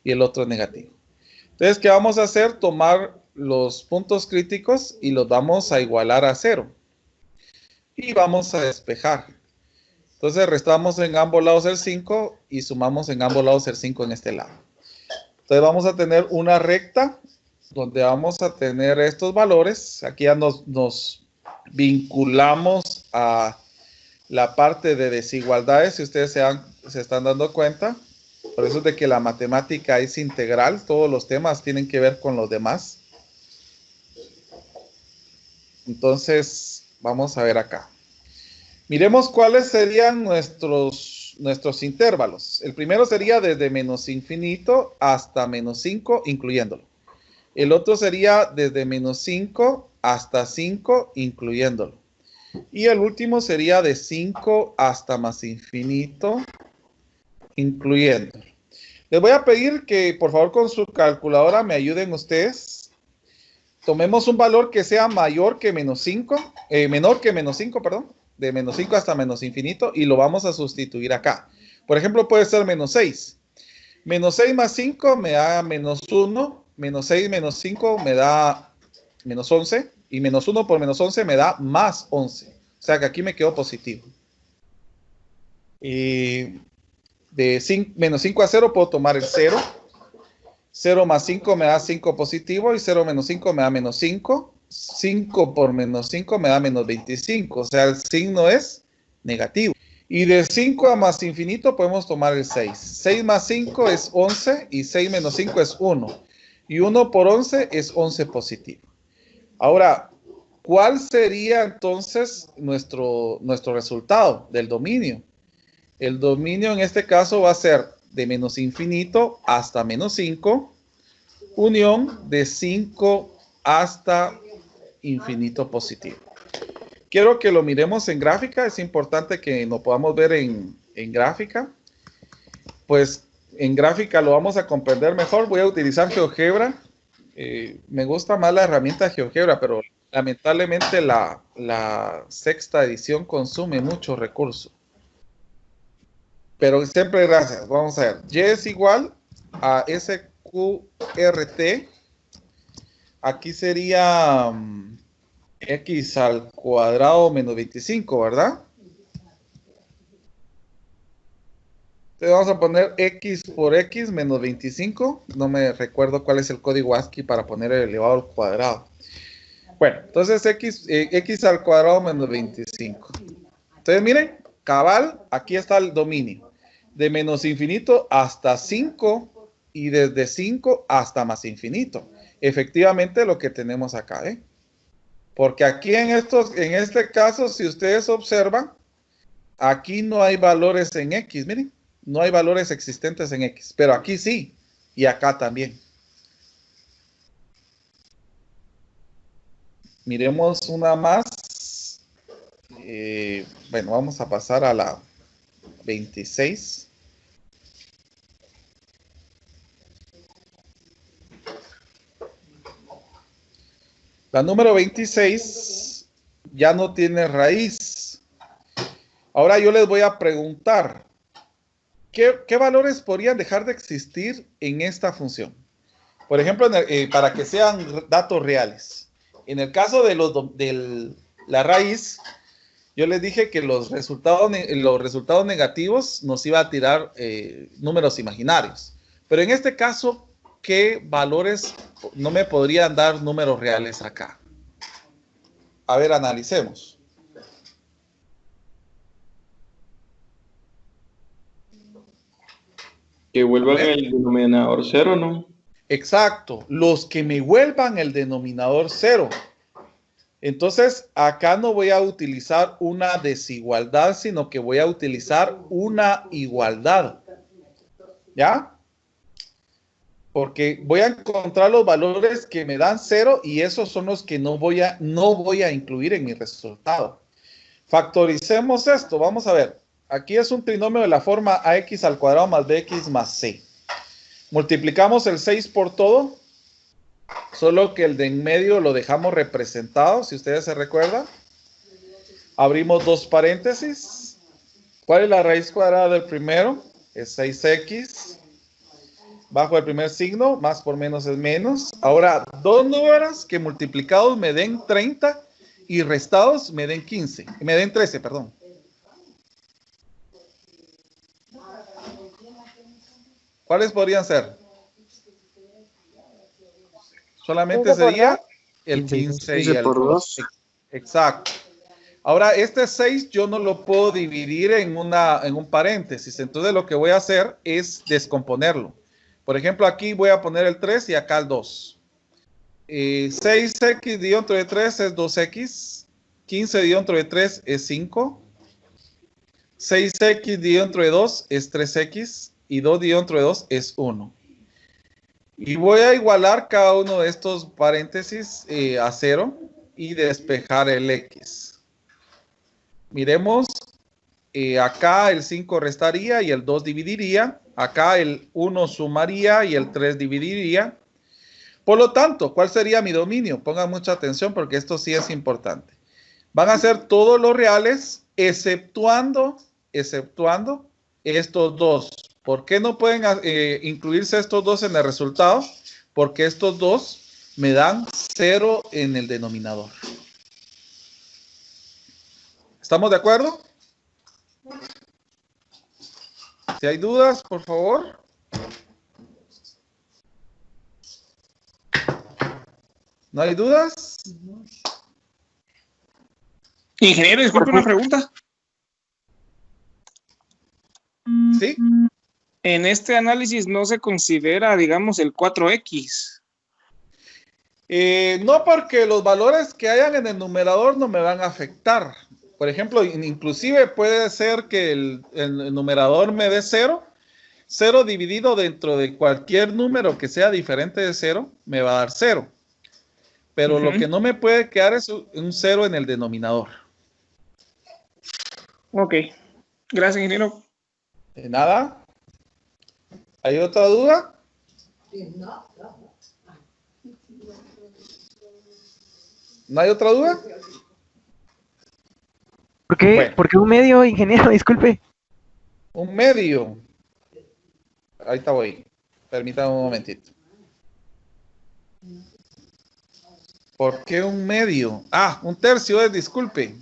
y el otro es negativo. Entonces, ¿qué vamos a hacer? Tomar los puntos críticos y los vamos a igualar a 0. Y vamos a despejar. Entonces, restamos en ambos lados el 5 y sumamos en ambos lados el 5 en este lado. Entonces, vamos a tener una recta donde vamos a tener estos valores. Aquí ya nos vinculamos a la parte de desigualdades, si ustedes se están dando cuenta. Por eso es de que la matemática es integral, todos los temas tienen que ver con los demás. Entonces, vamos a ver acá. Miremos cuáles serían nuestros intervalos. El primero sería desde menos infinito hasta menos 5, incluyéndolo. El otro sería desde menos 5 hasta 5, incluyéndolo. Y el último sería de 5 hasta más infinito, incluyéndolo. Les voy a pedir que por favor con su calculadora me ayuden ustedes. Tomemos un valor que sea mayor que menos 5, menor que menos 5, perdón. De menos 5 hasta menos infinito y lo vamos a sustituir acá. Por ejemplo, puede ser menos 6. Menos 6 más 5 me da menos 1. Menos 6 menos 5 me da menos 11. Y menos 1 por menos 11 me da más 11. O sea que aquí me quedo positivo. Y de menos 5 a 0 puedo tomar el 0. 0 más 5 me da 5 positivo y 0 menos 5 me da menos 5. 5 por menos 5 me da menos 25. O sea, el signo es negativo. Y de 5 a más infinito podemos tomar el 6. 6 más 5 es 11 y 6 menos 5 es 1. Y 1 por 11 es 11 positivo. Ahora, ¿cuál sería entonces nuestro resultado del dominio? El dominio en este caso va a ser de menos infinito hasta menos 5, unión de 5 hasta infinito positivo. Quiero que lo miremos en gráfica, es importante que lo podamos ver en gráfica. Pues en gráfica lo vamos a comprender mejor. Voy a utilizar GeoGebra. Me gusta más la herramienta GeoGebra, pero Lamentablemente la sexta edición consume mucho recurso. Pero siempre gracias. Vamos a ver. Y es igual a SQRT. Aquí sería X al cuadrado menos 25, ¿verdad? Entonces vamos a poner X por X menos 25. No me recuerdo cuál es el código ASCII para poner el elevado al cuadrado. Bueno, entonces X al cuadrado menos 25. Entonces miren, cabal, aquí está el dominio. De menos infinito hasta 5 y desde 5 hasta más infinito. Efectivamente lo que tenemos acá, ¿eh? Porque aquí en este caso, si ustedes observan, aquí no hay valores en X, miren, no hay valores existentes en X, pero aquí sí, y acá también. Miremos una más. Bueno, vamos a pasar a la 26. La número 26 ya no tiene raíz. Ahora yo les voy a preguntar, ¿qué valores podrían dejar de existir en esta función? Por ejemplo, para que sean datos reales. En el caso de la raíz, yo les dije que los resultados negativos nos iba a tirar números imaginarios. Pero en este caso, ¿qué valores no me podrían dar números reales acá? A ver, analicemos. Que vuelvan el denominador cero, ¿no? Exacto, los que me vuelvan el denominador cero. Entonces, acá no voy a utilizar una desigualdad, sino que voy a utilizar una igualdad. ¿Ya? Porque voy a encontrar los valores que me dan cero y esos son los que no voy a incluir en mi resultado. Factoricemos esto. Vamos a ver. Aquí es un trinomio de la forma ax al cuadrado más bx más c. Multiplicamos el 6 por todo. Solo que el de en medio lo dejamos representado, si ustedes se recuerdan. Abrimos dos paréntesis. ¿Cuál es la raíz cuadrada del primero? Es 6x. Bajo el primer signo, más por menos es menos. Ahora, dos números que multiplicados me den 30 y restados me den 15. Me den 13, perdón. ¿Cuáles podrían ser? Solamente sería el 15 y el 2. Exacto. Ahora, este 6 yo no lo puedo dividir en un paréntesis. Entonces, lo que voy a hacer es descomponerlo. Por ejemplo, aquí voy a poner el 3 y acá el 2. 6x diómetro de 3 es 2x. 15 diómetro de 3 es 5. 6x diómetro de 2 es 3x. Y 2 diómetro de 2 es 1. Y voy a igualar cada uno de estos paréntesis a 0 y despejar el x. Miremos, acá el 5 restaría y el 2 dividiría. Acá el 1 sumaría y el 3 dividiría. Por lo tanto, ¿cuál sería mi dominio? Pongan mucha atención porque esto sí es importante. Van a ser todos los reales exceptuando estos dos. ¿Por qué no pueden incluirse estos dos en el resultado? Porque estos dos me dan 0 en el denominador. ¿Estamos de acuerdo? Si hay dudas, por favor. ¿No hay dudas? Ingeniero, disculpe una pregunta. ¿Sí? En este análisis no se considera, digamos, el 4x. No, porque los valores que hayan en el numerador no me van a afectar. Por ejemplo, inclusive puede ser que el numerador me dé 0. 0 dividido dentro de cualquier número que sea diferente de 0, me va a dar 0. Pero lo que no me puede quedar es un 0 en el denominador. Ok. Gracias, ingeniero. De nada. ¿Hay otra duda? ¿No hay otra duda? ¿Por qué? Bueno. ¿Por qué un medio, ingeniero? Disculpe. Un medio. Ahorita voy. Permítame un momentito. ¿Por qué un medio? Ah, un tercio, disculpe.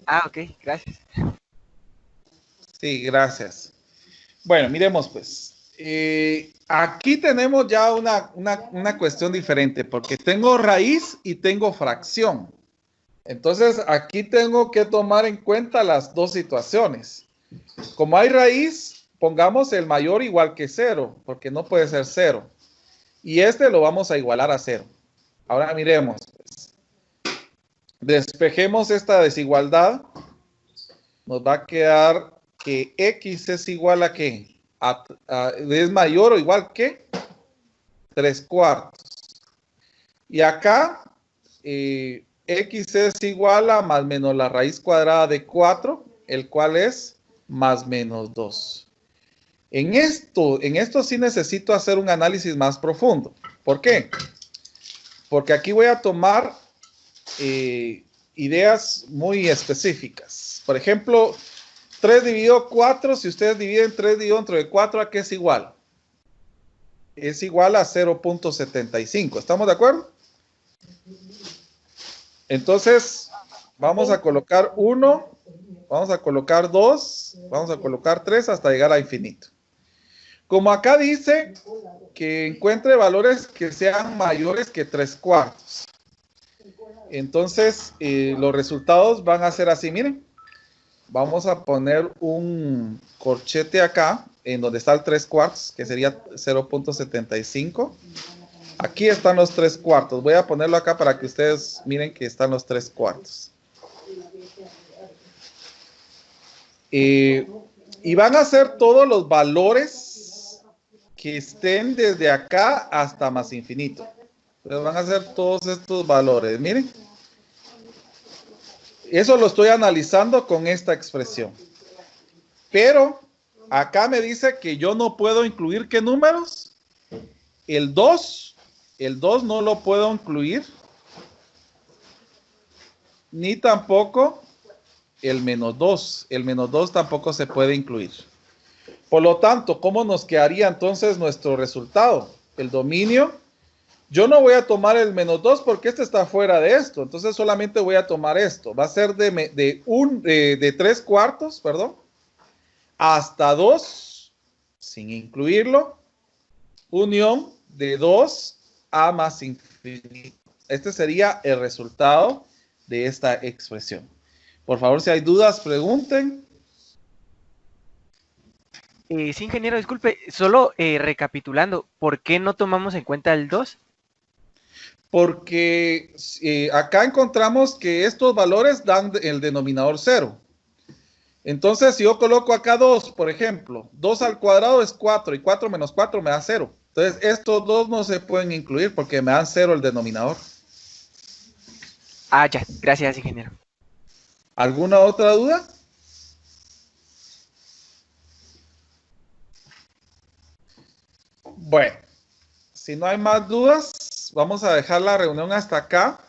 Ah, ok, gracias. Sí, gracias. Bueno, miremos pues. Aquí tenemos ya una cuestión diferente, porque tengo raíz y tengo fracción. Entonces, aquí tengo que tomar en cuenta las dos situaciones. Como hay raíz, pongamos el mayor igual que 0, porque no puede ser 0. Y este lo vamos a igualar a 0. Ahora miremos, pues. Despejemos esta desigualdad. Nos va a quedar que x es igual a ¿qué? Es mayor o igual que 3/4. Y acá, x es igual a más menos la raíz cuadrada de 4, el cual es más menos 2. En esto sí necesito hacer un análisis más profundo. ¿Por qué? Porque aquí voy a tomar ideas muy específicas. Por ejemplo, 3 dividido 4, si ustedes dividen 3 dividido entre 4, ¿a qué es igual? Es igual a 0.75. ¿Estamos de acuerdo? Entonces, vamos a colocar 1, vamos a colocar 2, vamos a colocar 3 hasta llegar a infinito. Como acá dice que encuentre valores que sean mayores que 3/4. Entonces, los resultados van a ser así, miren. Vamos a poner un corchete acá, en donde está el 3/4, que sería 0.75. Aquí están los 3/4. Voy a ponerlo acá para que ustedes miren que están los 3/4. Y van a ser todos los valores que estén desde acá hasta más infinito. Entonces van a ser todos estos valores. Miren. Eso lo estoy analizando con esta expresión. Pero acá me dice que yo no puedo incluir ¿qué números? El 2 no lo puedo incluir. Ni tampoco el -2. El -2 tampoco se puede incluir. Por lo tanto, ¿cómo nos quedaría entonces nuestro resultado? El dominio. Yo no voy a tomar el -2 porque este está fuera de esto. Entonces solamente voy a tomar esto. Va a ser de 3/4, perdón, hasta 2, sin incluirlo, unión de 2 a más infinito. Este sería el resultado de esta expresión. Por favor, si hay dudas, pregunten. Sí, ingeniero, disculpe, solo recapitulando, ¿por qué no tomamos en cuenta el 2? Porque acá encontramos que estos valores dan el denominador 0. Entonces, si yo coloco acá 2, por ejemplo, 2 al cuadrado es 4 y 4 menos 4 me da 0. Entonces, estos dos no se pueden incluir porque me dan 0 el denominador. Ah, ya, gracias, ingeniero. ¿Alguna otra duda? Bueno, si no hay más dudas, vamos a dejar la reunión hasta acá.